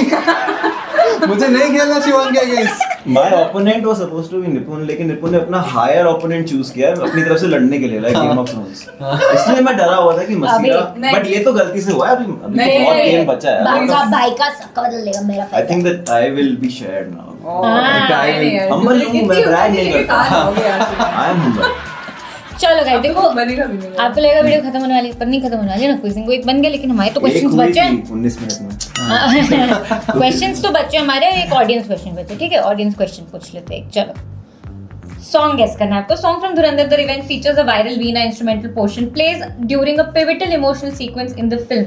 S2: मुझे नहीं खेलना शिवांग के against.
S3: My opponent was supposed to be निपुण, लेकिन निपुण ने अपना हायर ओपोनेंट चूज किया है अपनी तरफ से लड़ने के लिए, लाइक गेम ऑफ थ्रोन्स। इसलिए मैं डरा हुआ था कि मसीहा,
S4: नहीं।
S3: बट ये तो गलती से हुआ है, अभी तो
S4: नहीं,
S3: बहुत
S4: नहीं,
S3: गेम बचा है।
S1: भाई का सक्का बदल लेगा मेरा
S3: I think that I will be shared now.
S2: Humble
S3: हूँ, मैं brag नहीं करता। I am humble.
S1: चलो गाइस देखो
S4: बनेगा भी नहीं।
S1: आपको लगेगा वीडियो खत्म होने वाली है, पर नहीं खत्म होने वाली है ना। क्विजिंग को एक बन गया, लेकिन हमारे तो क्वेश्चंस बचे हैं।
S3: 19 मिनट में।
S1: क्वेश्चंस तो बच्चे हमारे, एक ऑडियंस क्वेश्चन बचे। ठीक है ऑडियंस क्वेश्चन पूछ लेते हैं। चलो सॉन्ग गेस करना है आपको। Song from Dhurandhar the revenge features a viral veena instrumental portion plays during a pivotal emotional sequence in the film.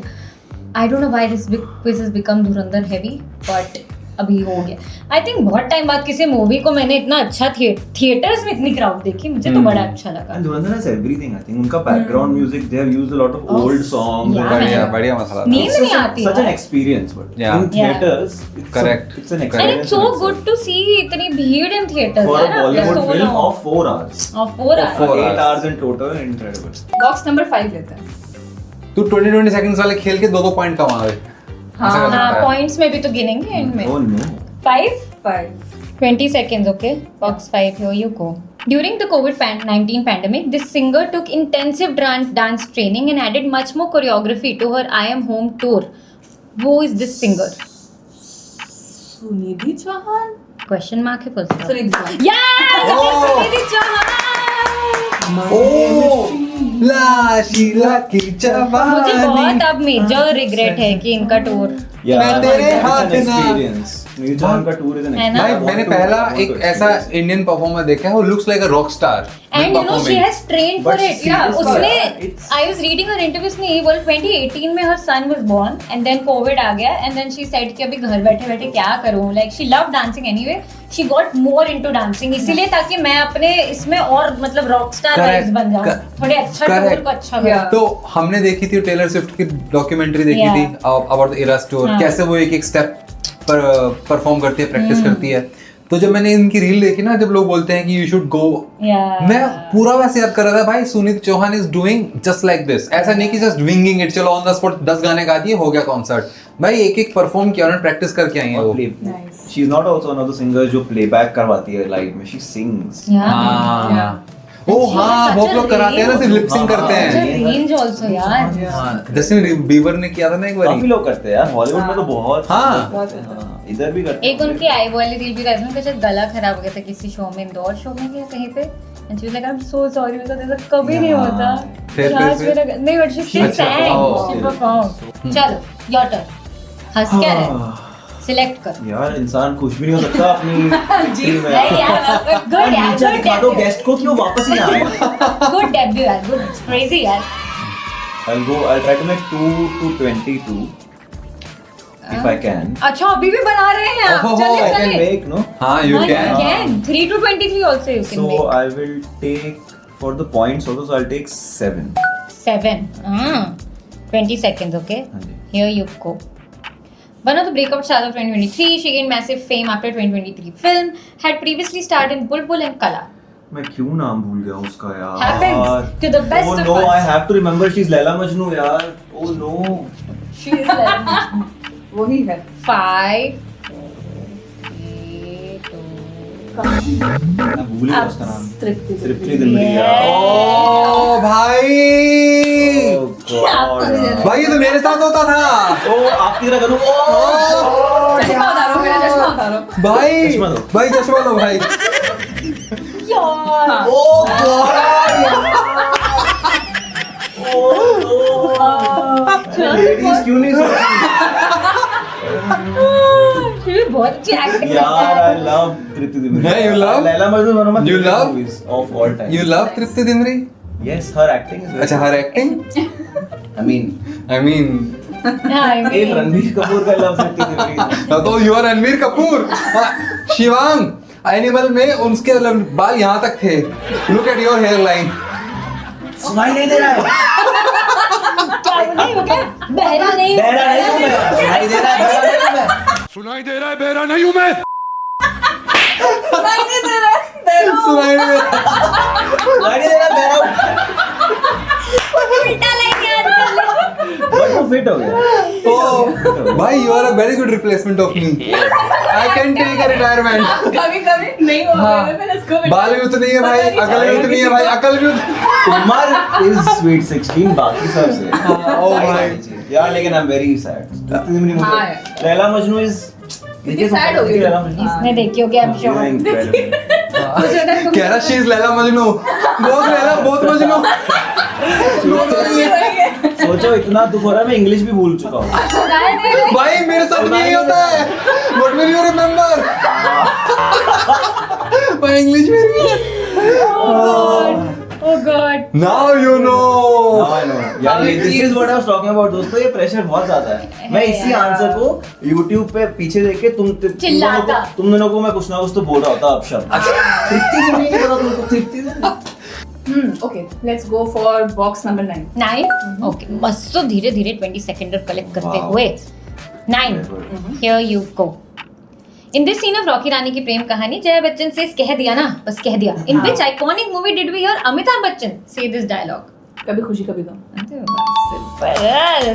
S1: I don't know why this quiz has become Dhurandhar heavy, but अभी हो गया। आई थिंक बहुत time बाद किसी movie को मैंने इतना अच्छा थिएटर्स में इतनी क्राउड देखी, मुझे तो बड़ा अच्छा लगा।
S3: And Dhurandhar has everything, I think. उनका background music, they have used a lot of old songs.
S1: Yeah.
S2: बढ़िया बढ़िया मसाला था।
S1: नींद नहीं आती
S3: Such an
S1: यार।
S3: experience, but
S2: Yeah.
S3: in theaters,
S2: Correct.
S3: it's an
S1: And
S3: experience.
S1: it's so
S3: in itself.
S1: good to see इतनी भीड़ in theaters
S3: For a
S1: यार,
S3: Bollywood
S1: after so
S3: film
S1: long.
S3: of 4 hours.
S1: Of 4 hours.
S2: 4
S3: 8
S2: hours.
S3: hours in total, incredible.
S4: Box number 5 लेते हैं।
S2: तू 20 seconds वाले खेल के 2 point कमा रहे। ऐसा कर सकता
S1: हाँ
S2: है।
S1: पॉइंट्स में भी तो गिनेंगे एंड में।
S3: Oh no.
S1: 5
S4: 5
S1: 20 seconds, okay? Box 5, here you go. During the COVID-19 pandemic, this singer took intensive dance training and added much more choreography to her I Am Home tour. Who is this singer?
S4: Sunidhi Chauhan.
S1: Question mark है full stop.
S4: Sunidhi Chauhan.
S1: Yes!
S2: Oh!
S1: Sunidhi Chauhan!
S2: ओ लाशीला की
S1: मुझे
S2: जवानी।
S1: बहुत अब major regret है कि इनका टूर
S3: Yeah,
S2: मैं तेरे
S3: it's
S2: हाथ
S3: an
S2: ना-
S3: experience. नीरज चौहान का tour is an
S1: है ना?
S2: भाई
S3: experience.
S2: मैंने पहला एक ऐसा इंडियन परफॉर्मर देखा है, वो looks like a rock star
S1: and you know she has trained for
S3: But
S1: इट।
S3: seriously,
S1: उसने
S3: it's-
S1: I was reading her interview, उसने ये बोला 2018 में her son was born and then covid आ गया एंड देन शी सेड कि अभी घर बैठे बैठे क्या करूं, like she love dancing anyway, she got more into dancing, इसीलिए ताकि मैं अपने इसमें और मतलब रॉक स्टार वाइब्स बन जाऊं, थोड़े अच्छा टूर को अच्छा करूं।
S4: Yeah.
S2: तो हमने देखी थी टेलर स्विफ्ट की डॉक्यूमेंटरी देखी
S1: Yeah.
S2: थी अबाउट द इरास टूर,
S1: हाँ.
S2: कैसे वो एक स्टेप पर परफॉर्म करती है, प्रैक्टिस करती है। तो जब मैंने इनकी रील देखी ना, जब लोग बोलते हैं कि यू शुड गो, मैं पूरा वैसे याद कर रहा था भाई Sunit Chauhan is doing just like this. ऐसा नहीं कि जस्ट विंगिंग इट, चलो ऑन द स्पॉट 10 गाने गा दिए हो गया कॉन्सर्ट। भाई एक एक परफॉर्म किया, उन्होंने प्रैक्टिस करके आई है
S3: और
S2: वो।
S4: Nice.
S3: She is not also one of the singers जो playback करवाती है लाइव में, she sings.
S1: Yeah.
S2: हाँ ओ हाँ, बहुत लोग कराते हैं ना, सिर्फ लिप सिंक करते हैं।
S1: रेंज आल्सो यार।
S2: जस्टिन बीबर ने किया था ना एक
S3: काफी
S2: बार।
S3: लोग करते हैं यार, हॉलीवुड में तो बहुत।
S2: हाँ।
S3: हाँ, इधर भी करते
S1: एक उनकी आई वाली रील भी था, उनका शायद गला खराब हो गया था किसी शो में, इंदौर शो में या कहीं पे, and she was like I am so sorry, मेरे साथ ऐसा कभी नहीं होता।
S2: फिर-
S1: आज
S2: फिर-
S1: मेरा नहीं, बट शी
S2: अच्छा,
S1: sang, she performed। चलो योर टर्न, हंस क्या रहे,
S3: हाँ।
S1: सिलेक्ट कर।
S3: यार इंसान खुश भी नहीं हो सकता अपनी victory में।
S1: नहीं यार, गुड यार,
S3: नीचे
S1: गुड
S3: दिखा दो गेस्ट को कि वो वापस ही आए।
S1: गुड डेब्यू यार, गुड, क्रेजी यार।
S3: I'll try to make 2 to 22 if I can.
S1: अच्छा अभी भी बना रहे हैं आप,
S2: ओहो,
S1: चले
S3: I can
S1: चले।
S3: make, no?
S2: हाँ, you
S1: हाँ,
S2: can.
S1: you can. 3 to 23 also you can
S3: So
S1: make.
S3: I will take for the points also. So I'll take 7.
S1: 7. 20 seconds, okay?
S3: हाँ जी।
S1: Here you go. One of the breakout stars of 2023, she gained massive fame after 2023 film, had previously starred in Bulbul and Kala.
S3: मैं क्यों नाम भूल गया उसका यार?
S1: Happens to the best
S3: oh
S1: of
S3: no,
S1: us.
S3: I have to remember. She's Laila Majnu यार. Oh no.
S1: She is like
S4: वही है
S1: 5, 4, 3, 2.
S3: मैं भूल गया उसका नाम.
S4: तृप्ति
S3: तृप्ति दिमरी यार.
S2: ओ भाई,
S3: Oh God.
S2: भाई ये तो मेरे साथ होता था।
S3: Oh, आपकी तरह करूँ. Oh.
S4: चश्मा उतारो, मेरा चश्मा उतारो।
S2: भाई
S3: चश्मा दो।
S2: भाई चश्मा दो भाई।
S1: यार
S3: Oh God. लेडीज क्यों नहीं सोचती
S1: she भी बहुत अच्छी एक्टिंग
S3: यार? I love Tripti Dimri.
S2: Yeah, you love?
S3: Laila Majnu is one of my
S2: You
S3: favorite
S2: love?
S3: movies of all time.
S2: You love Tripti Dimri?
S3: Yes, her acting is very
S2: अच्छा, her acting?
S3: I mean,
S2: I mean,
S3: एक रणबीर कपूर का love तृप्ति दिमरी.
S2: तो you are Ranbir Kapoor. हाँ, Shivang, animal में उसके बाल यहाँ तक थे। Look at your hairline.
S3: सुनाई नहीं दे रहा है.
S1: क्या नहीं हो गया, बहरा नहीं,
S3: बहरा नहीं हूँ मैं. सुनाई दे रहा है, बहरा नहीं हूँ मैं.
S2: सुनाई दे रहा है, बहरा नहीं हूँ मैं।
S4: सुनाई नहीं दे रहा है, बहरा हूँ।
S2: सुनाई नहीं दे रहा।
S3: सुनाई नहीं दे रहा, बहरा हूँ.
S1: उल्टा लाइन याद कर ले।
S3: बट वो फिट हो गया.
S2: Oh, भाई you are a very good replacement of me. I can take a retirement.
S4: कभी कभी नहीं हुआ
S2: हाँ,
S4: मेरे में, इसको भी
S2: बाल भी उतनी है भाई, अकल भी उतनी है भाई, अकल भी उतनी।
S3: उमर is sweet 16 बाकी सब से.
S2: हाँ, oh my.
S3: यार लेकिन I'm very sad. तृप्ति दिमरी
S4: हाँ
S3: मुझे.
S4: यार.
S3: लैला मजनू is.
S4: कितनी sad हो गई.
S3: लैला मजनू.
S1: इसने देखी होगी I'm
S3: You are
S1: sure।
S3: incredible.
S2: कह रहा शी इज लैला मजनू, बहुत मजनू।
S3: सोचो इतना दुख हो रहा है, मैं इंग्लिश भी भूल चुका हूँ.
S1: सुनाई नहीं रही।
S2: भाई मेरे साथ भी यही होता है। What will you remember? भाई इंग्लिश में भी।
S1: Oh God।
S2: Now you know.
S3: Now I know. यार ये this is what I was talking about दोस्तों, ये प्रेशर बहुत ज्यादा है. मैं इसी
S1: यार।
S3: आंसर को YouTube पे पीछे देख के
S1: चिल्लाता।
S3: तुम दोनों को मैं कुछ ना कुछ तो बोल रहा होता अब शब्द. तृप्ति दिमरी नहीं पता तुमको? Tripti Dimri.
S4: Okay let's go for box number 9.
S1: 9 okay, बस तो धीरे धीरे 20 सेकंड कलेक्ट करते
S3: Wow.
S1: हुए 9
S3: Very good.
S1: Here you go. In this scene of Rocky Rani ki Prem कहानी, जया बच्चन से कह दिया ना, बस कह दिया। In which iconic movie did we hear Amitabh Bachchan से दिस डायलॉग?
S4: कभी खुशी कभी गम.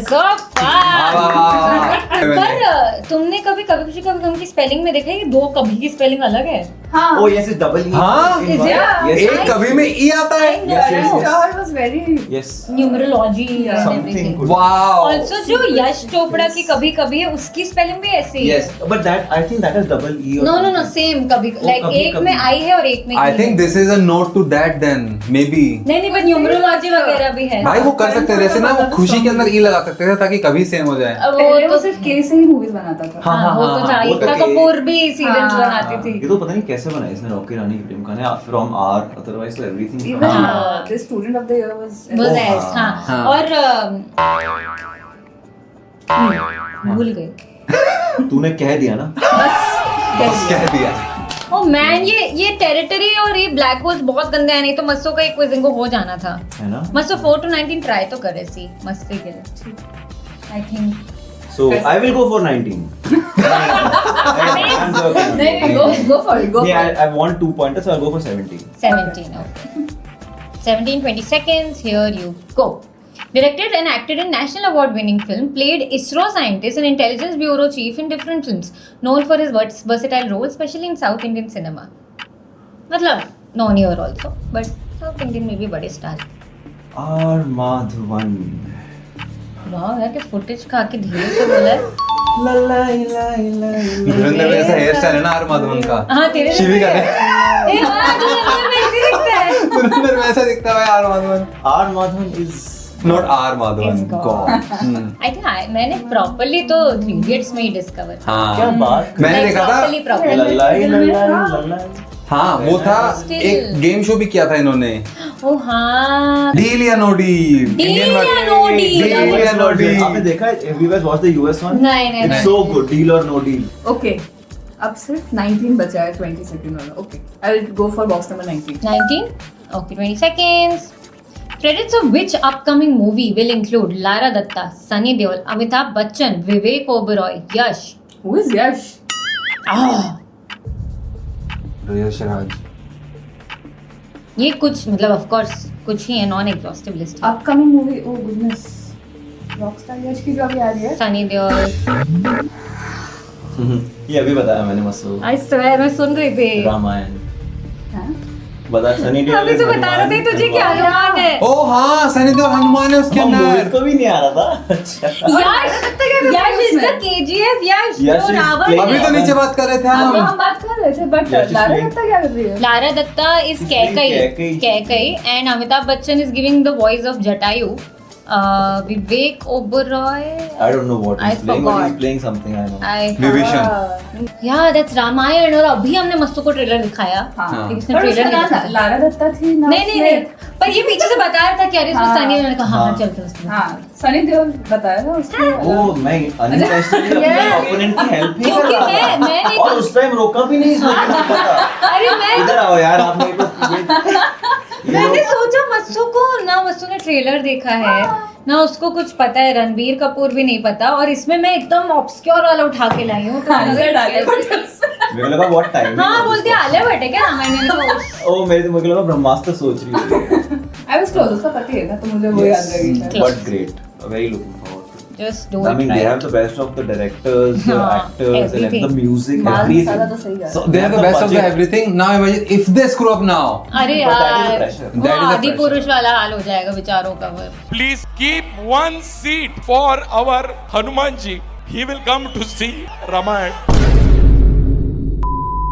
S1: सो
S2: वाह।
S1: पर तुमने कभी कभी खुशी कभी गम की स्पेलिंग में देखा है कि दो कभी की स्पेलिंग अलग है?
S4: हाँ.
S3: Oh yes, it's double E.
S2: हाँ?
S3: In one.
S1: Yeah.
S3: Yes.
S2: एक कभी में ई आता है।
S3: Yes, yes, yes.
S4: Star was very.
S3: Yes.
S1: Numerology and
S3: Something
S1: everything.
S3: good.
S2: Wow.
S1: Also जो यश चोपड़ा की कभी कभी है, उसकी स्पेलिंग भी ऐसी है।
S3: Yes, but that I think that is double E. or
S1: no no no,
S3: something.
S1: Same कभी लाइक
S3: कभी-
S1: एक
S3: कभी।
S1: में आई है और एक में
S2: I
S1: ई
S2: think
S1: है।
S2: this is a note to that then, maybe.
S1: नहीं पर न्यूमरोलॉजी वगैरह भी है।
S2: भाई वो कर सकते थे, जैसे ना वो खुशी के अंदर ई लगा सकते थे ताकि कभी सेम हो जाए।
S1: अब
S4: पहले
S1: वो
S4: वो
S1: तो
S4: सिर्फ के से ही मूवीज बनाता था.
S2: हाँ,
S1: हाँ, वो तो था।
S3: वो तो
S1: एकता
S3: के-
S1: कपूर भी सीरियल्स
S4: हाँ,
S1: बनाती
S3: ये
S1: थी।
S3: तो पता नहीं कैसे बनाया इसने रॉकी रानी की प्रेम कहानी फ्रॉम आर अदरवाइज तो एवरीथिंग.
S4: Even
S1: हाँ।
S4: the student of the year was.
S1: बस
S3: Oh,
S1: ऐस, हाँ।
S2: हाँ।
S1: और भूल गए।
S3: तूने कह दिया ना.
S2: बस कह दिया।
S1: ओ मैन, ये टेरिटरी और ये ब्लैक होल्स बहुत गंदे हैं, नहीं तो मस्सो का एक क्विजिंग को हो जाना था।
S3: है ना.
S1: मस्सो 4 to 19 ट्राई तो करे सी मस्ती के लिए। I think
S3: So I will go for 19. I'm joking.
S4: नहीं, go for it. Go for
S3: Yeah,
S4: it.
S3: I want 2 pointers, so I'll go for 17.
S1: 17 okay. 17 20 seconds, here you go. Directed and acted in national award winning film, played ISRO scientist and intelligence bureau chief in different films, known for his versatile role especially in South Indian cinema. मतलब known here also, but south Indian में भी बड़े star.
S3: Are Madhavan.
S1: वाह यार, किस footage खा के धीरे से बोला है।
S2: धुरंधर में ऐसा हेयर स्टाइल है ना आर माधवन का।
S1: हाँ तेरे
S2: शिवी का
S1: ए हाँ धुरंधर में ऐसे दिखता है।
S2: धुरंधर में ऐसा दिखता है R Madhavan.
S3: R Madhavan is
S2: not R Madhavan.
S1: It's God. I think मैंने प्रॉपर्ली तो थ्री इडियट्स में ही डिस्कवर।
S2: हाँ
S3: क्या बात।
S2: मैंने देखा था। हाँ वो था
S1: Still.
S2: एक गेम शो भी किया था इन्होंने।
S1: ओ हाँ
S2: डील या नो डील।
S1: Deal या no deal।
S2: Deal या no deal।
S3: आपने देखा है? Have you guys watched the US one?
S1: नहीं
S3: It's so good. Deal or no deal.
S4: Okay अब सिर्फ 19 बचा है 20 सेकंड वाला। Okay I will go for box number 19।
S1: 19 okay 20 seconds credits of which upcoming movie will include Lara Datta, Sunny Deol, Amitabh Bachchan, Vivek Oberoi, Yash।
S4: Who is Yash?
S2: Yash Raj.
S1: ये कुछ मतलब of course कुछ ही है, नॉन एग्जॉस्टिव लिस्ट है।
S4: Upcoming movie oh goodness rockstar Yash की जो अभी आ रही है।
S1: सनी देओल।
S3: ये अभी बताया मैंने मसू।
S1: आई स्वेयर मैं सुन रही थी।
S3: रामायण।
S4: हाँ?
S3: बता सनी देओल।
S1: अभी तो बता रहे थे तुझे क्या याद है।
S2: ओ हाँ सनी देओल हनुमान है उसके अंदर।
S3: को भी नहीं आ रहा था। अच्छा।
S1: यश is the KGF Yash
S3: Yash
S1: जो
S3: is
S1: रावण
S3: playing-
S2: अभी तो
S1: है।
S2: नीचे बात कर रहे थे
S4: अभी
S2: हम।
S4: हम बात कर रहे थे but
S3: Yash is
S4: Lara
S3: playing-
S4: Dutta क्या कर रही है?
S1: Lara Datta is
S3: Kaikeyi.
S1: Kaikeyi and Amitabh Bachchan is giving the voice of Jatayu. Vivek Oberoi.
S3: I don't know what
S1: I
S3: he's playing, but
S1: forgot.
S3: he's playing something. I know.
S2: Vibhishan.
S1: Yeah, that's Ramayan और अभी हमने मस्तु को trailer दिखाया।
S4: हाँ।
S1: लेकिन इसने
S4: पर
S1: ट्रेलर
S4: उसका
S1: नहीं
S4: नाम
S1: दिखाया।
S4: लारा दत्ता थी ना?
S1: नहीं नहीं नहीं पर ये पीछे से बता रहा था कि अरे इसमें
S4: हाँ।
S1: सनी ने कहा हाँ
S3: हाँ।
S1: चल चल उसमें।
S4: हाँ सनी देओल बताया था उसने।
S3: वो मैं unintentionally अपने
S1: Yeah.
S3: opponent की help ही
S1: क्योंकि
S3: कर रहा था।
S1: मैंने
S3: और उस टाइम रोका भी नहीं इसने किसी को पता।
S1: अरे मैं
S3: इधर आओ यार आप मेरे को
S1: मैंने सोचा मस्सू को ना मस्सू ने ट्रेलर देखा है ना उसको कुछ पता है, रणबीर कपूर भी नहीं पता और इसमें मैं एकदम ऑब्सक्योर वाला उठा के लाई हूँ तो
S4: आंसर डाले
S3: मेरे को लगा बहुत टाइम
S1: हाँ बोलते आलिया भट्ट है क्या रामायण में।
S3: ओ मेरे को लगा ब्रह्मास्त्र सोच रही है।
S4: आई वाज क्लोज उसका पता ही है ना तो मुझे वो याद रह गई था।
S3: But great. Very looking forward to it.
S1: Just do
S3: I
S1: it
S3: mean, they
S1: right.
S3: have the best of the directors, the
S1: हाँ,
S3: actors, and
S1: everything.
S3: the music,
S4: mall
S3: everything.
S4: मसाला तो सही है।
S2: So they have the best of the everything. Now imagine if they screw up now.
S1: अरे
S3: But that is the
S1: यार
S3: pressure.
S1: वो
S2: That is the
S1: आदि
S2: pressure.
S1: पुरुष वाला हाल हो जाएगा बेचारों का वो।
S6: Please keep one seat for our Hanumanji. He will come to see Ramayana.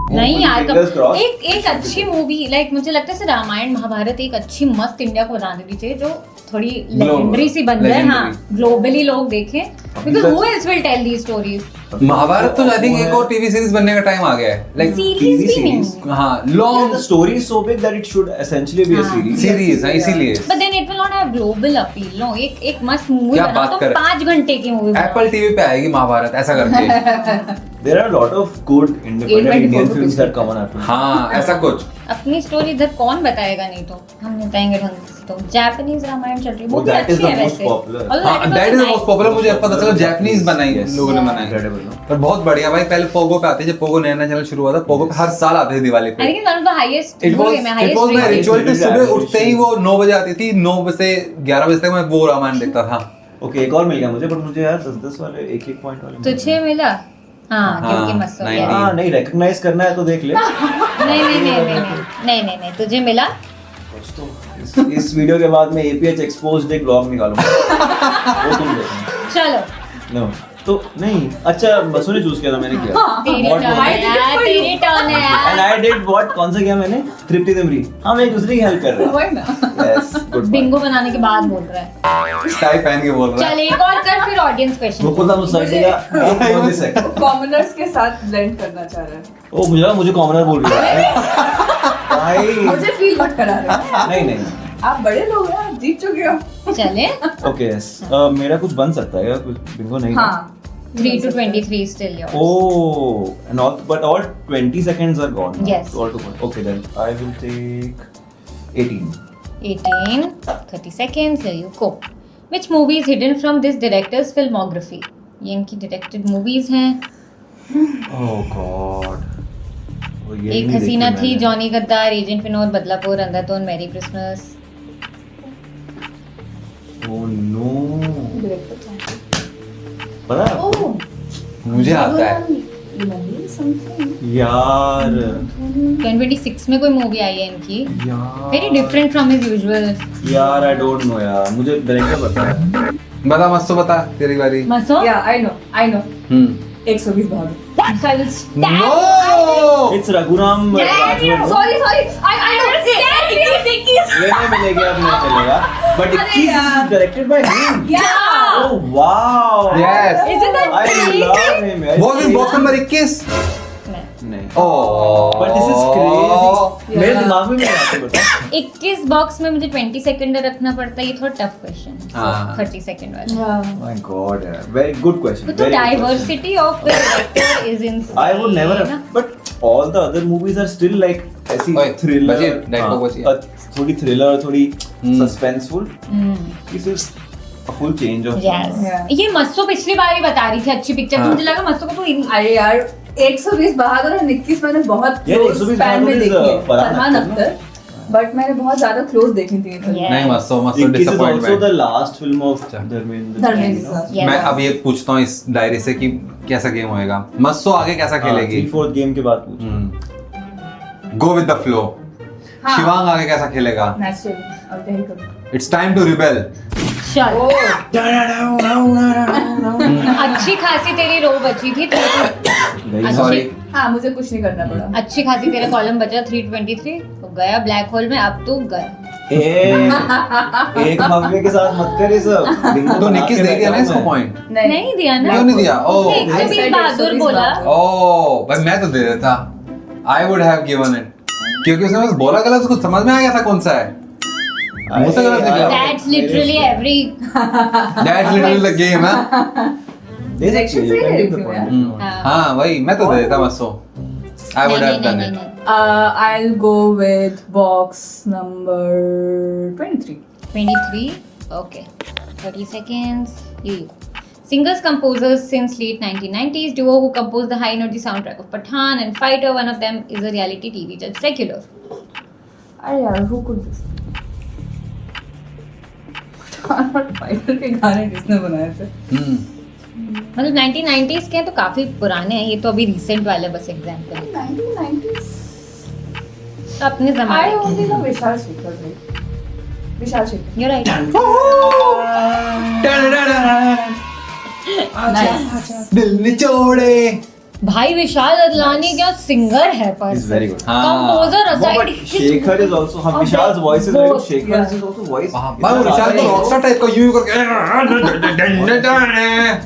S1: नहीं यार
S3: Fingers crossed.
S1: एक अच्छी मूवी लाइक मुझे लगता है रामायण महाभारत एक अच्छी मस्त इंडिया को बना देनी चाहिए जो थोड़ी लेजेंडरी सी बन जाए। हाँ ग्लोबली लोग देखें because who else will tell the stories.
S2: Mahabharata तो आई थिंक एक और टीवी सीरीज बनने का टाइम आ गया है लाइक
S1: सीरीज भी नहीं
S2: हाँ
S3: Yeah,
S2: long
S3: the story is so big that it should essentially be a
S1: हाँ.
S3: series.
S2: सीरीज है इसीलिए
S1: but then it will not have global appeal. No एक मस्त मूवी
S2: क्या
S1: बना
S2: बात
S1: तो
S2: कर रहे?
S1: 5 घंटे की मूवी
S2: एप्पल टीवी पे आएगी महाभारत ऐसा करके।
S3: There are a lot of good independent
S4: 824
S3: Indian films
S4: picture.
S3: that come on Apple.
S2: हाँ ऐसा कुछ
S1: अपनी स्टोरी इधर कौन बताएगा नहीं तो हम बताएंगे ढंग से। तो जापानीज रामायण चल रही है वो
S3: Oh,
S1: भी
S3: that is
S1: अच्छी है
S3: the most
S1: वैसे।
S3: popular.
S1: Although
S2: हाँ
S1: that
S2: that is
S1: was
S2: the most popular. मुझे पता चला जापानीज बनाई
S3: Yes.
S2: लोगों ने
S1: Yeah.
S2: बनाई
S3: Incredible, no?
S2: पर बहुत बढ़िया भाई। पहले पोगो पे आते थे, जब पोगो नया नया चैनल शुरू हुआ था पोगो पे हर साल आते थे दिवाली
S1: I
S2: पे।
S1: think it's one of the highest
S2: it was my ritual कि सुबह उठते ही वो 9 बजे आती थी, 9 बजे से 11 बजे तक मैं वो रामायण देखता था।
S3: Okay, एक और मिल गया मुझे, but मुझे यार 10-10 वाले एक पॉइंट वाले मिल
S1: तुझे
S3: गए।
S1: मिला हाँ
S2: हाँ,
S1: क्योंकि मस्त हो
S2: नहीं,
S1: गया।
S3: हाँ नहीं recognize करना है तो देख ले।
S1: नहीं तुझे मिला।
S3: इस वीडियो के बाद मैं APH exposed एक ब्लॉग निकालूंगा। वो तुम देखना।
S1: चलो
S3: No. तो नहीं अच्छा बसु ने चूज किया था, मैंने किया।
S1: तेरी
S3: What
S1: टर्न
S3: was
S1: है
S3: it?
S1: यार, तेरी टर्न है
S3: And
S1: यार।
S3: I did what? कौन सा किया मैंने? तृप्ति दिमरी। हाँ मैं एक दूसरे की हेल्प कर रहा
S4: वही ना।
S3: हूँ। Yes, good point.
S1: बिंगो बनाने के बाद बोल रहा है।
S2: टाई पहन के बोल रहा
S1: चल एक और कर फिर ऑडियंस क्वेश्चन।
S3: मुकुल मुसाइडी का only second.
S4: कॉमनर्स के साथ ब्लेंड करना चाह रहा है।
S3: ओ मुझे लगा मुझे कॉमनर बोल रही है। भाई
S4: मुझे फील मत करा रहे हो।
S3: नहीं
S4: आप बड़े लोग हैं, आप जीत चुके हो।
S1: चले
S3: ओके यस मेरा कुछ बन सकता है क्या? कुछ बिंगो नहीं।
S4: हाँ
S1: 3 to 23 still yours.
S3: Oh, and all 20 seconds are gone.
S1: Yes.
S3: All to go. Okay then I will take 18.
S1: 18 30 seconds here you go. Which movie is hidden from this director's filmography? ये इनकी directed movies हैं।
S3: Oh God.
S1: एक हसीना Thi, Johnny Gaddar, Agent Vinod, Badlapur, Andhadhun, Merry Christmas.
S3: Oh no.
S4: Director
S3: पता है?
S4: ओह
S2: मुझे आता है।
S4: Remember something?
S3: यार
S1: 2026 में कोई मूवी आई है इनकी,
S3: यार
S1: very different from his usual.
S3: यार आई डोंट नो यार, मुझे डायरेक्टर पता है।
S2: बता मस्त बता तेरी बारी।
S1: मसो
S4: Yeah, I know. 120 Bahadur.
S1: So I will stand.
S2: No
S3: it's Raghuram Rajvan.
S4: Sorry. I don't
S3: ये नहीं मिलेगा, अब नहीं चलेगा, बट
S4: अरे
S3: 21
S4: यार।
S3: is directed by him.
S4: Yeah.
S3: Oh wow.
S2: Yes.
S1: Isn't that
S3: I
S1: crazy?
S3: love him.
S2: What is box number 21?
S3: नहीं।
S2: Oh.
S3: But this is crazy. मेरे दिमाग में नहीं आता, बता।
S1: 21 बॉक्स में मुझे 20 सेकंड रखना पड़ता है, ये थोड़ा टफ क्वेश्चन है।
S2: हाँ।
S1: 30 सेकंड वाला।
S4: Yeah.
S3: My God, यार, very good question.
S1: तो
S3: very good question.
S1: Diversity of the director is in
S3: I would never have, but all the other movies are still like ऐसी
S2: ओए,
S3: thriller,
S2: बची, director बची है।
S3: थोड़ी thriller, थोड़ी suspenseful. This is a full change of.
S1: Yes
S4: Yeah.
S1: ये मस्सो पिछली बार ही बता रही थी अच्छी पिक्चर,
S3: हाँ।
S1: मुझे लगा मस्सो को तो
S4: अरे यार 120 बहादुर और 21 मैंने बहुत
S3: यार,
S4: क्लोज
S3: 120
S4: स्पैन में
S3: बहादुर is,
S4: देखी है।
S3: फरहान
S4: फरहान
S3: अख्तर
S4: अख्तर, बट मैंने बहुत ज्यादा क्लोज देखी थी ये फिल्म।
S1: Yeah.
S2: नहीं मस्त
S3: 21 is also
S2: disappointment.
S3: the last film of Dharmendra.
S4: Dharmendra
S3: you know?
S4: Sir.
S1: Yeah.
S2: मैं अब ये पूछता हूँ इस डायरी से कि कैसा गेम होएगा। मस्सो आगे कैसा खेलेगी?
S3: 3/4 गेम के बाद पूछ।
S2: Go with the flow.
S4: हाँ।
S2: शिवांग आगे कैसा खेलेगा?
S4: नेचुरली और क्या ही करूं।
S2: It's time to rebel.
S1: चल
S4: ओ
S1: अच्छी खासी तेरी रो बची थी
S3: गई।
S2: सॉरी।
S4: हाँ मुझे कुछ नहीं करना पड़ा।
S1: अच्छी खासी तेरा कॉलम बचा 323 तो गया ब्लैक होल में, अब तू गया।
S3: एक मगवे के साथ मत कर ये सब। बिंगो
S2: तो
S3: बना
S2: निकिस
S3: के
S2: दे दिया ना
S3: बैठा
S2: इसको
S3: हूं
S2: पॉइंट?
S1: नहीं दिया ना।
S2: क्यों नहीं दिया? ओह।
S1: उसने 120
S4: I said
S1: बहादुर
S4: 120
S1: बोला।
S4: बहादुर।
S2: ओह भाई मैं तो दे देता। आई वुड हैव गिवन इट क्योंकि उसने बस बोला गलत, उसको समझ में आ गया था कौन सा है। मुंह से गलत निकला।
S1: That's literally every
S2: That's literally the game, हाँ?
S3: दे सकते
S4: Direction
S3: हो,
S4: सही
S3: you can
S4: है
S3: take the
S4: लेकिन
S3: point
S4: यार।
S3: if you want.
S2: हाँ वही मैं तो दे देता मस्सो। I would have done it.
S4: I'll go with box number 23.
S1: 23. Okay. 30 seconds. You. Singers, composers since late 1990s, duo who composed the high energy soundtrack of Pathaan and Fighter. One of them is a reality TV judge regular.
S4: अरे यार who could this? Pathan और fighter के गाने किसने बनाए थे?
S1: मतलब 1990s के हैं तो काफी पुराने हैं, ये तो अभी रिसेंट वाले बस एग्जांपल
S4: 1990s.
S1: अपने
S4: I
S1: जमाने के।
S4: only know विशाल शेखर भाई. Vishal Shekhar.
S1: You're right.
S4: Nice.
S2: दिल निचोड़े।
S1: भाई विशाल अदलानी क्या सिंगर है पर
S3: He's very good.
S1: Composer
S3: No,
S1: aside
S3: but Shekhar is also. हाँ, Vishal's voice is very good. Shekhar's is also voice.
S2: भाई वो विशाल को रॉकस्टार टाइप का यूं करके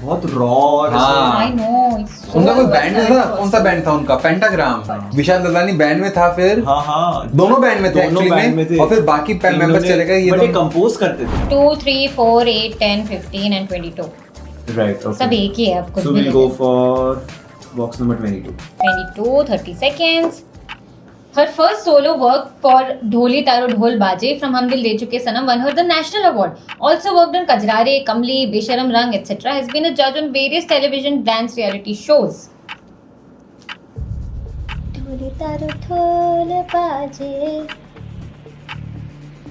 S3: बहुत raw.
S2: हाँ।
S1: आई नो इट्स
S2: उनका कोई बैंड था, कौन सा बैंड था उनका? पेंटाग्राम। विशाल ददलानी बैंड में था, फिर
S3: हाँ हाँ.
S2: दोनों बैंड में थे
S3: दोनों
S2: एक्चुअली
S3: band में थे.
S2: और फिर बाकी मेंबर्स चले गए। ये
S3: But ये
S2: दोनों
S3: compose करते थे.
S1: 2 3 4 8 10 15 एंड 22
S3: Right. Okay.
S1: सब एक ही है, अब कुछ
S3: So
S1: भी
S3: we'll go for box number 22.
S1: 22 30 seconds. Her first solo work for Dholi Taro Dhol Baje from Hum Dil De Chuke Sanam won her the National Award. Also worked on Kajrare, Kamli, Besharam Rang, etc. Has been a judge on various television dance reality shows. Dholi Taro Dhol Baje.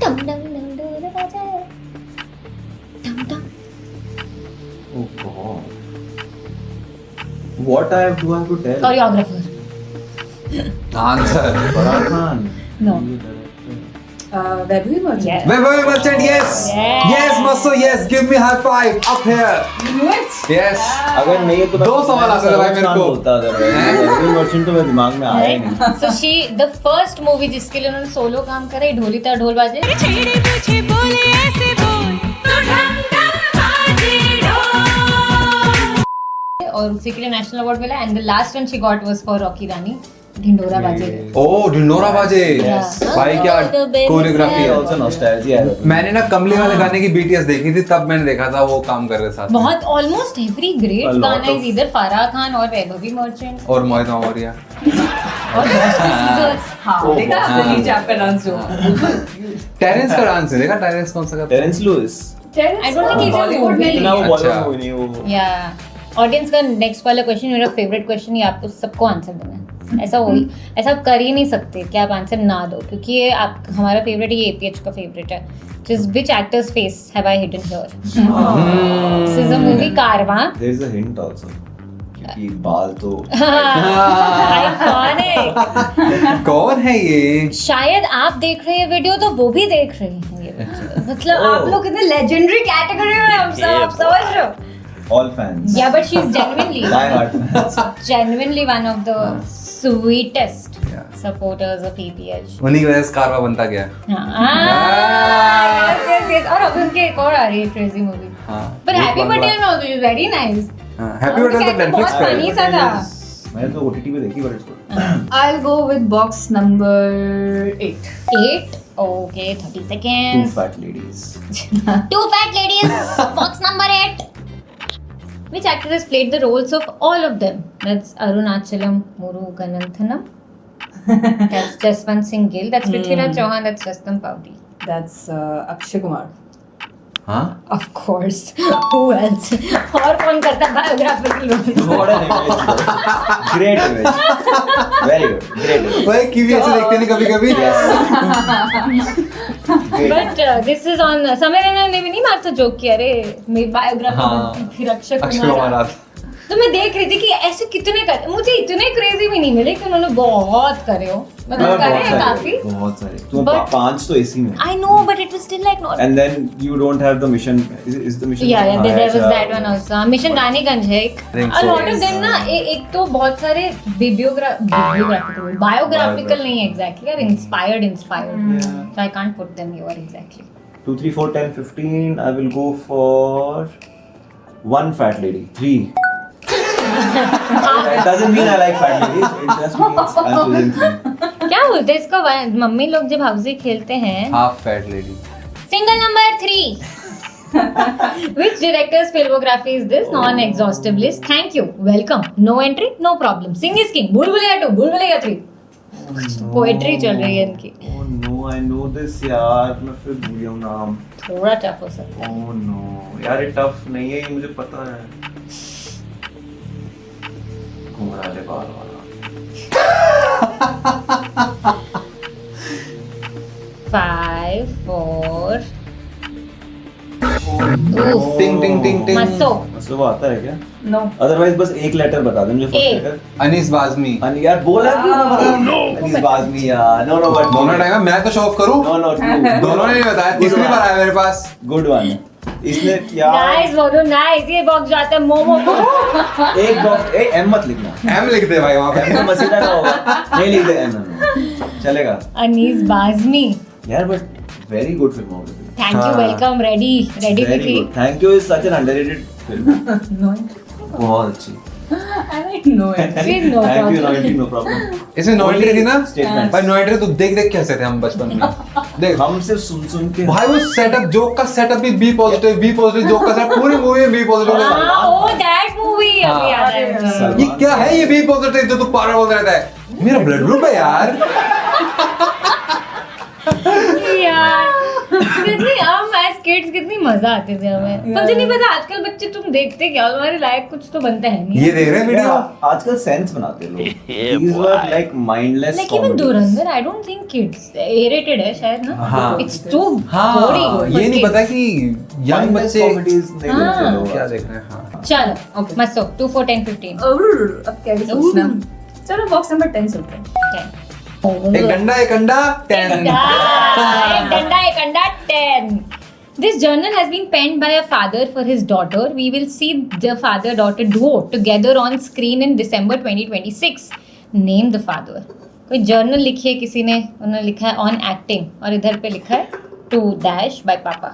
S1: Dum dum dum dhol baje. Dum dum.
S3: Oh God. What do I have to tell?
S1: Choreographer.
S2: Answer.
S3: Farhan Khan.
S1: No.
S4: Vaibhavi merchant.
S1: Yes.
S2: Wait, merchant, yes,
S1: Yes.
S2: yes, Masso, yes, give me high five up here, yes.
S3: अगर नहीं है तो मैं
S2: 2 सवाल आते थे भाई मेरे को।
S3: बोलता अदरवाइज मर्चेंट तो मेरे दिमाग में आया ही नहीं.
S1: Right? So she, the first movie जिसके लिए उन्होंने सोलो काम करा है ढोली तार ढोल बाजे।
S7: छेड़े तुझे बोले ऐसे बोल तो ढम ढम बाजे ढोल.
S1: और उसी के लिए नेशनल अवार्ड मिला and the last one she got was for Rocky Rani Dhindora Baje.
S2: ओ ढिंडोरा बाजे।
S1: Yes.
S2: भाई क्या कोरियोग्राफी है।
S3: also nostalgia है.
S2: मैंने ना कमली वाले गाने की BTS देखी थी, तब मैंने देखा था वो काम कर रहे साथ में।
S1: बहुत almost every
S3: A
S1: great
S3: lot
S1: गाना
S3: of-
S1: इज इधर फराह खान और वैभवी मर्चेंट
S2: और मोहित मावरिया।
S1: और बहुत
S4: हाँ देखा आपने
S2: हाँ।
S4: नीचे आपका डांस जो.
S2: टेरेंस का डांस है, देखा टेरेंस कौन सा करता है?
S3: Terence Lewis.
S1: I don't think he's a
S4: Bollywood
S1: movie.
S4: में
S3: इतना वो
S2: अच्छा।
S3: बॉलीवुड नहीं वो.
S1: या ऑडियंस का नेक्स्ट वाला क्वेश्चन मेरा फेवरेट क्वेश्चन, ये आपको सबको आंसर देना है। ऐसा आप कर ही नहीं सकते कि आप आंसर ना दो, क्योंकि ये आप हमारा फेवरेट, ये APH का फेवरेट है। Just which actor's face have I hidden here? This is a movie Karwan.
S3: There is a hint also. क्योंकि बाल तो
S1: आइकॉनिक।
S2: कौन है ये?
S1: शायद आप देख रहे हैं वीडियो तो वो भी देख रहे हैं ये वीडियो। मतलब आप लोग कितने लेजेंडरी कैटेगरी में हम सब आप समझ रहे हो?
S3: all fans.
S1: Yeah, but she's genuinely
S3: Die hard fans.
S1: genuinely one of the sweetest
S2: Yeah.
S1: supporters of EPH.
S2: उन्हीं की वजह से कारवा बनता गया।
S1: yes. और अब उनके एक और आ रही है क्रेजी मूवी।
S2: हाँ,
S1: पर
S2: बहुत
S1: हैप्पी
S2: बड़ा।
S1: पटेल में होती है वेरी नाइस।
S2: हैप्पी पटेल तो नेटफ्लिक्स
S1: बहुत
S2: पे
S1: funny
S2: है।
S1: सा था।
S3: मैंने तो OTT पे देखी, but it's good.
S4: I'll go with box number 8.
S1: 8 okay 30
S3: Two
S1: seconds.
S3: fat ladies.
S1: Two fat ladies. Box number 8. Which actor has played the roles of all of them? That's Arunachalam Muruganathanam. That's Jaswant Singh Gill. That's Prithviraj Chauhan. That's Rustam Paudi.
S4: That's Akshay Kumar.
S2: हाँ?
S1: Of course. Who else? और कौन करता है biographical roles?
S3: What an image. Great image. Very good. Great image.
S2: भाई की भी ऐसे देखते नहीं कभी-कभी?
S3: Great.
S1: But this is on समय रैना ने भी नहीं मारता जोक किया अरे मेरी बायोग्राफी
S2: हाँ।
S1: बनती फिर अक्षय
S2: अक्षय
S1: कुमार
S2: कुमार
S1: आ- तो मैं देख रही थी कि ऐसे कितने कर मुझे इतने क्रेजी भी नहीं मिले कि उन्होंने बहुत करे हो मतलब करे हैं काफी
S3: बहुत सारे तुम
S1: But-
S3: 5 तो इसी में
S1: I know but it was still like not
S3: and then you don't have the mission is the mission
S1: yeah there was
S3: अच्छा,
S1: that one also mission Raniganj है एक
S2: think
S1: a
S2: so.
S1: lot of them ना एक तो बहुत सारे bibliographical biographical नहीं exactly are inspired so I can't put them here exactly
S3: 2 3 4 10 15 I will go for one fat lady 3 it doesn't mean I like fat ladies it just means I'm choosing 3
S1: क्या बोलते हैं इसको mummy लोग जब हाउसी खेलते हैं
S2: half fat lady.
S1: Single number 3. Which director's filmography is this? Non-exhaustive list. Thank you. Welcome. No entry, no problem. Sing is king. भूल भुलैया 2, भूल भुलैया 3. पोएट्री चल रही है इनकी.
S3: oh no I know this यार मैं फिर भूल गया हूँ नाम
S1: थोड़ा टफ हो सकता है.
S3: oh no यार ये टफ नहीं है ये मुझे पता है घुंघराले बाल वाला
S1: 5, 4.
S2: टिंग टिंग टिंग टिंग।
S1: मस्तो.
S3: मतलब वो आता है क्या
S4: No.
S3: अदरवाइज बस एक लेटर बता दो मुझे
S1: A.
S3: First letter
S2: Anees Bazmee.
S3: Ani यार बोला क्यों ना बता अनीस बाज़मी यार नो नो बट
S2: दोनों टाइम मैं तो शो ऑफ करूं?
S3: नो नो
S2: दोनों ने नहीं बताया, तीसरी बार आया मेरे पास।
S3: गुड वन इसने यार
S1: Nice बोलो nice. ये बॉक्स जाता है मोमो को.
S3: एक बॉक्स ए एम मत लिखना
S2: एम लिख दे भाई वहाँ
S3: एम तो
S2: पे।
S3: मसीदा का होगा नहीं लिख दे एम चलेगा
S1: अनीस बाज़मी.
S3: यार बट वेरी गुड फिल्म होगी
S1: Thank you. Welcome. Ready
S3: very
S1: quickly.
S3: Good Thank You is such an underrated film
S4: No.
S3: बहुत अच्छी
S4: I like no entry.
S1: No
S3: thank you
S1: problem.
S3: No problem
S2: इसमें नो एंट्री थी ना?
S3: Statements.
S2: भाई no entry तो देख कैसे थे हम बचपन में। देख
S3: हम सिर्फ सुन के
S2: भाई वो सेटअप जोक का सेटअप भी बी पॉजिटिव जोक का सेटअप पूरी मूवी में बी पॉजिटिव।
S1: हाँ, oh that movie अभी याद है मुझे.
S3: सलमान।
S2: ये क्या है ये बी पॉजिटिव जो तू पागल बोल रहता है? मेरा ब्लड ग्रुप है यार।
S1: यार कितनी हम एज किड्स कितनी मजा आते थे हमें. मुझे नहीं पता आजकल बच्चे तुम देखते क्या हो, तुम्हारे लायक कुछ तो बनता है नहीं.
S2: ये देख रहे हैं वीडियो?
S3: आजकल सेंस बनाते हैं लोग these were like mindless
S1: Like even
S3: comedies.
S1: Dhurandhar I don't think kids A-rated है शायद ना.
S2: हाँ.
S1: इट्स टू
S2: हाँ ये नहीं पता कि यंग
S3: Mindless
S2: बच्चे
S3: comedies नहीं
S1: हाँ.
S3: देखते लोग
S2: क्या
S3: आजकल।
S2: देख रहे हैं। हाँ
S1: चलो
S4: Okay.
S1: मस्तो 2 4 10 15.
S4: अब क्या सोचना? चलो बॉक्स नंबर 10 चलते हैं.
S1: 10.
S2: एक डंडा 10।
S1: एक अंडा 10. This journal has been penned by a father for his daughter. We will see the father-daughter duo together on screen in December 2026. Name the father. कोई journal लिखी है किसी ने, उन्होंने लिखा है on acting और इधर पे लिखा है to dash by papa.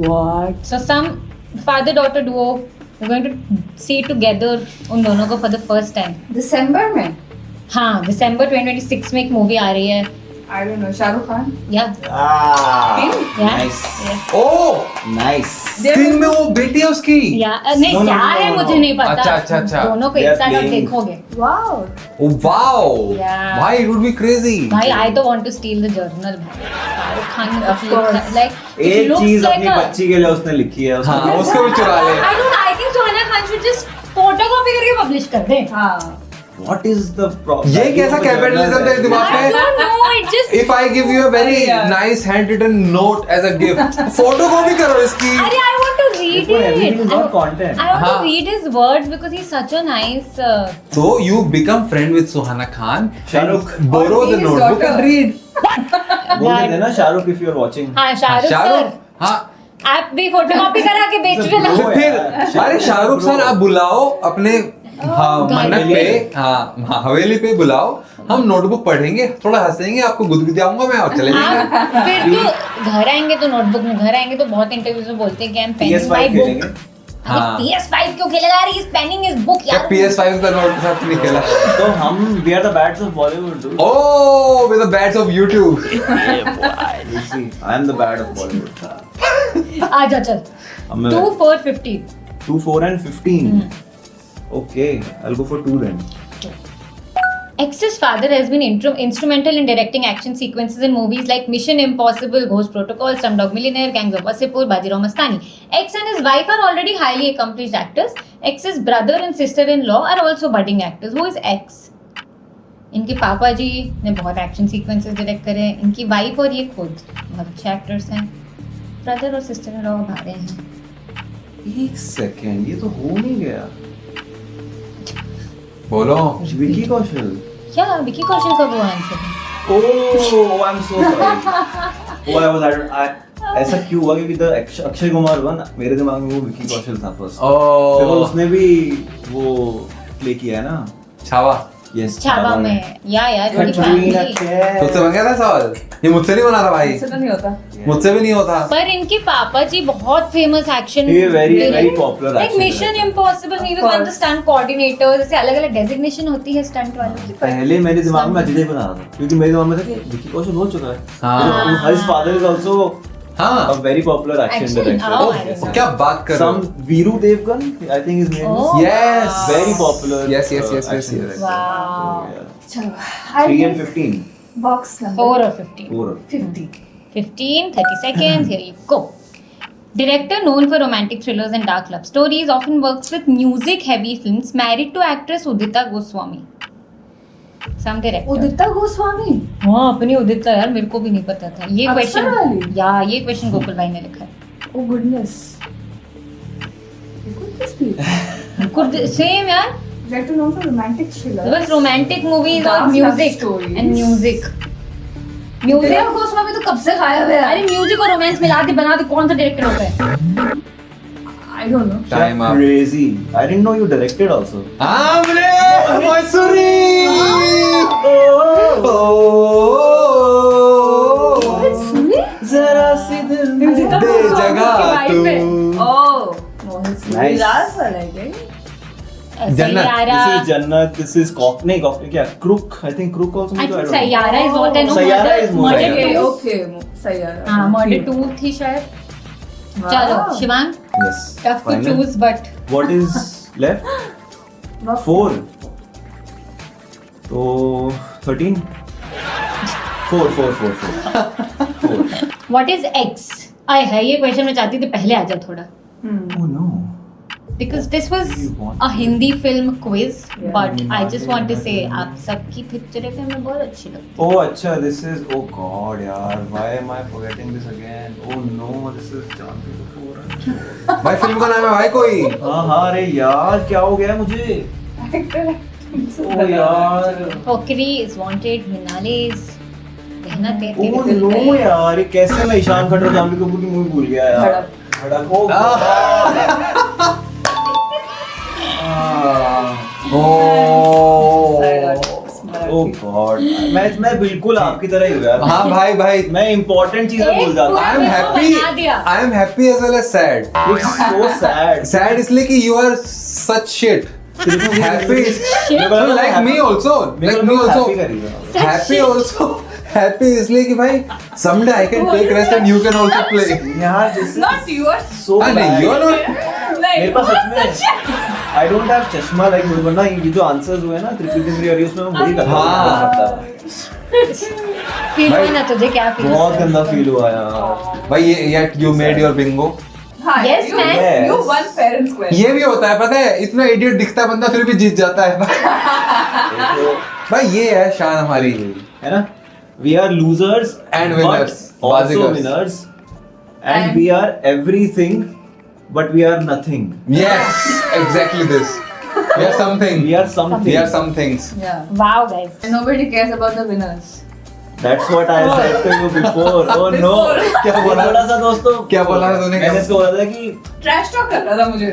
S4: What?
S1: So some father-daughter duo we're going to see together उन दोनों को for the first time.
S4: दिसंबर में?
S1: हाँ December 2026 में एक मूवी आ रही है.
S4: I don't know. Shahrukh Khan?
S1: Yeah. Yeah.
S3: Nice.
S1: Yeah.
S2: Oh
S3: Nice.
S2: Screen में वो बेटी है उसकी।
S1: या नहीं
S3: No, no,
S1: क्या
S3: no,
S1: है
S3: no,
S1: मुझे
S3: no.
S1: नहीं पता.
S2: अच्छा.
S1: दोनों को
S3: They
S1: एक
S3: are
S1: साथ आप
S3: playing.
S1: देखोगे.
S4: Wow.
S2: Oh wow
S1: Yeah.
S2: भाई इट वुड बी क्रेजी।
S1: भाई आई तो want to steal the journal भाई. शाहरुख खान ने
S4: Of course.
S1: लाइक
S3: एक चीज अपनी बच्ची के लिए उसने लिखी है
S2: हाँ
S3: उसने
S2: उसको भी चुरा ले।
S1: I think Sonia Khan should just photocopy करके पब्लिश कर दे.
S4: हाँ.
S3: What is the problem?
S2: ये कैसा कैपिटलिज्म तेरे दिमाग
S1: आई
S2: में?
S1: Don't know it just
S2: If I give you a very nice handwritten note as a gift, photocopy करो इसकी।
S1: अरे I want to read read
S3: Because everything
S1: it.
S3: is not content.
S1: I want
S2: हाँ.
S1: to read his words because he's such a nice.
S2: So you become friend with Suhana Khan.
S3: Shahrukh.
S2: Borrow the
S4: His
S2: notebook
S4: daughter.
S2: and read.
S3: बोल देते ना Shahrukh if you are watching.
S1: हाँ Shahrukh sir.
S2: Shahrukh हाँ
S1: आप भी photocopy करा के बेच
S3: Bro,
S1: देना.
S2: फिर अरे शाहरुख सर आप बुलाओ अपने हाँ मन्नत पे हाँ हवेली पे बुलाओ हम नोटबुक पढ़ेंगे थोड़ा हंसेंगे आपको गुदगुदाऊंगा मैं और चले जाएंगे
S1: हाँ, फिर तो घर आएंगे तो नोटबुक में घर आएंगे तो बहुत इंटरव्यूज में बोलते हैं कि I am penning
S3: PS5
S1: my
S3: खेलेंगे.
S1: बुक.
S2: हाँ.
S1: PS5 क्यों खेलेगा यार? He is penning his book
S2: क्या
S1: यार.
S2: PS5 का नोट के साथ नहीं खेला
S3: तो हम we are the bats of Bollywood, dude.
S2: Oh with the bats of YouTube
S3: You see, I am the bat of Bollywood.
S1: आजा चल.
S3: अब मैं
S1: 2 4 15.
S3: 2, 4 and 15. Okay, I'll go for 2 then.
S1: X's father has been instrumental in directing action sequences in movies like Mission Impossible, Ghost Protocol, Slumdog Millionaire, Gangs of Wasseypur, Bajirao Mastani. X and his wife are already highly accomplished actors. X's brother and sister-in-law are also budding actors. Who is X? इनके पापा जी ने बहुत action sequences direct करे हैं. इनकी wife और ये खुद बहुत अच्छे एक्टर्स हैं. ब्रदर और सिस्टर-इन-लॉ भारे हैं.
S3: एक सेकेंड, ये तो हो नहीं गया.
S2: बोलो
S3: विकी कौशल.
S1: क्या विकी कौशल का वो आंसर है?
S3: Oh, I'm so sorry. Oh, ऐसा क्यों हुआ क्योंकि अक्षय कुमार हुआ ना मेरे दिमाग में वो विकी कौशल था फर्स्ट.
S2: ओ
S3: उसने भी वो प्ले किया है ना.
S2: छावा
S3: यस
S1: छावा में यार बड़ी
S3: कटरीना
S1: फैमिली.
S2: तुझसे बन गया था सवाल ये मुझसे नहीं बना था भाई
S4: इससे तो नहीं होता.
S2: मुझसे भी नहीं होता
S1: पर इनके पापा जी बहुत फेमस एक्शन
S3: ये very popular
S1: like
S3: action
S1: mission
S3: director.
S1: Impossible he was one the stunt coordinator. जैसे अलग-अलग डेजिग्नेशन होती है स्टंट वालों की.
S3: पहले मेरे दिमाग में अजय देवगन आ रहा था क्योंकि मेरे दिमाग में था कि विकी कौशल हो चुका है.
S2: हाँ.
S3: His father is also a
S2: हाँ
S3: very popular action
S1: Action?
S3: director.
S1: Oh,
S2: O,
S1: I don't know.
S2: क्या बात कर रहे
S3: Some
S2: हो
S3: Viru Devgan, I think his name
S1: Oh.
S3: is.
S2: Yes.
S3: Very popular.
S2: Yes, yes, yes, yes,
S3: action
S2: yes.
S3: director.
S1: Wow.
S3: So, yeah.
S4: चलो.
S3: 3 and 15.
S4: Box number
S1: 4 or 15.
S3: 4.
S4: 50.
S1: 15 30 seconds. Here you go. Director known for romantic thrillers and dark love stories, often works with music heavy films, married to actress Udita Goswami. Some director.
S4: उदिता गोस्वामी.
S1: हाँ अपनी उदिता यार मेरे को भी नहीं पता था ये
S4: अक्षर
S1: क्वेश्चन.
S4: वाली?
S1: या ये क्वेश्चन गोकुल भाई ने लिखा है.
S4: Oh goodness. Could this be?
S1: Could same यार.
S4: Director known for romantic thrillers.
S1: बस रोमांटिक मूवीज और
S4: Dark love
S1: music
S4: stories.
S1: And music.
S4: Udita Goswami तो कब से गायब है.
S1: अरे म्यूजिक और रोमांस मिला के बना दे कौन सा डायरेक्टर होता है?
S4: I don't know.
S2: Time up
S3: Crazy. I didn't know you directed also.
S2: Amre Mussoorie
S3: जरा सी दिल में
S4: उदिता
S2: दे
S4: गोस्वामी
S2: जगह
S4: की wife
S2: तू.
S4: है. Oh, Mohit Singh.
S3: Nice.
S4: Last वाला है क्या?
S2: जन्नत.
S3: This is Jannat. This is Cockney. क्या? Crook. I think Crook also.
S1: I
S3: मुझे
S1: think
S3: don't know.
S1: Saiyaara is what I know.
S3: Saiyaara is more
S1: Murder
S3: like-
S1: two.
S4: Okay, सही है.
S1: हाँ मर्डर 2 थी शायद. चलो Shivang
S3: Yes.
S1: Tough to
S3: Final.
S1: Choose but
S3: What is left? 4. तो 13. 4. 4.
S1: What is x? आय है ये क्वेश्चन मैं चाहती थी पहले आ जाए थोड़ा
S3: Oh no.
S1: because this was a Hindi film quiz but I just want to say आप सबकी पिक्चरें हमें बहुत अच्छी लगती
S3: Oh, अच्छा, this is. Oh God, यार. Why am I forgetting this again? Oh no, this is Janvi Kapoor.
S2: भाई फिल्म का नाम है भाई कोई
S3: हाँ, अरे यार, क्या हो गया मुझे? Oh यार.
S1: है. पोकरी is wanted, हिनाले is कहना ते
S3: Oh no यार, ये कैसे मैं ईशान खट्टर और जानवी कपूर की मूवी भूल गया यार. धड़क. Oh God. Oh God. मैं बिल्कुल आपकी तरह ही हूँ यार.
S2: हाँ भाई भाई
S3: मैं important चीजें भूल जाता
S2: I
S3: हूँ.
S2: am happy
S1: बना दिया.
S2: I am happy as well as sad
S3: It's so sad.
S2: sad इसलिए कि you are such shit happy so like me also like me also happy also happy इसलिए कि भाई someday I can take rest and you can also play
S3: यार this is
S4: Not yours.
S3: so
S2: हाँ
S3: bad.
S2: नहीं you are not
S3: मेरे पास सच में I don't have चश्मा like वरना ये जो आंसर्स हुए ना त्रिपुटी और उसमें मैं वही करता
S2: हाँ.
S1: फील हुआ ना तुझे क्या फील
S3: बहुत गंदा फील हुआ यार.
S2: भाई ये yet you made your bingo
S4: हाँ,
S1: Yes,
S4: you,
S1: man.
S3: Yes.
S4: You won fair and square.
S2: ये भी होता है पता है इतना इडियट दिखता है बंदा फिर भी जीत जाता है
S3: तो
S2: भाई ये है शान हमारी
S3: है ना we are losers
S2: And
S3: but
S2: winners.
S3: also
S2: Baazigar.
S3: winners and we are everything but we are nothing.
S2: Yes, exactly this. We are something.
S3: We are something.
S2: We are some things.
S4: Yeah.
S1: Wow, guys.
S4: And nobody cares about the winners.
S3: That's what I said to you before. Oh no.
S2: क्या बोला?
S3: थोड़ा सा दोस्तों
S2: क्या बोला था तूने?
S3: मैंने इसको बोला था कि
S4: Trash talk कर रहा था मुझे.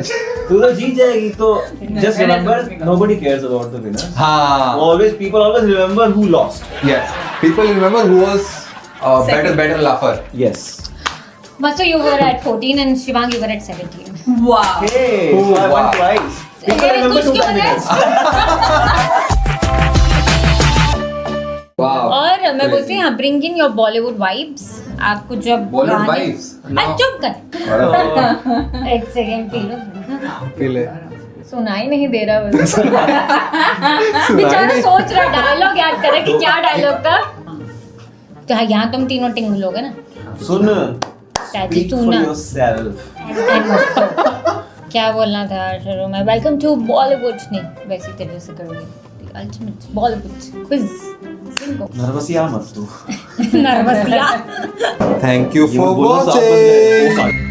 S3: तू तो जीत जाएगी तो just
S4: मैंने
S3: remember
S4: ऐसा नहीं कहा.
S3: nobody cares about the winners.
S2: हाँ.
S3: Always people always remember who lost.
S2: Yes. People remember who was better laugher.
S3: Yes.
S1: Vasu, you were at 14 and Shivang, you were at 17.
S4: Wow.
S3: Hey,
S2: Oh,
S3: so I won
S2: wow.
S3: twice. People
S1: Very
S3: remember
S1: खुश
S3: two
S1: क्यों है?
S3: candidates.
S2: Wow.
S1: और मैं बोलती हूँ bring in your Bollywood vibes. आपको जब
S2: Bollywood
S1: गाने-
S2: vibes?
S1: अरे चुप कर. एक second P low.
S2: Feel it.
S1: सुनाई नहीं दे रहा मुझे. बेचारा सोच रहा डायलॉग याद करे कि क्या डायलॉग था. तो हाँ, यहाँ तुम तीनों टिंग लोगे ना.
S3: सुन.
S1: चाची
S3: Speak for
S1: सुना.
S3: yourself.
S1: क्या बोलना था शुरू में. Welcome to Bollywood. नहीं वैसे तेरे से करोगे. Ultimate Bollywood quiz.
S3: नर्वस या मत तू.
S1: नर्वस या.
S2: Thank you
S3: ये
S2: for
S3: मत बोलो, साफ बंद है.
S2: watching.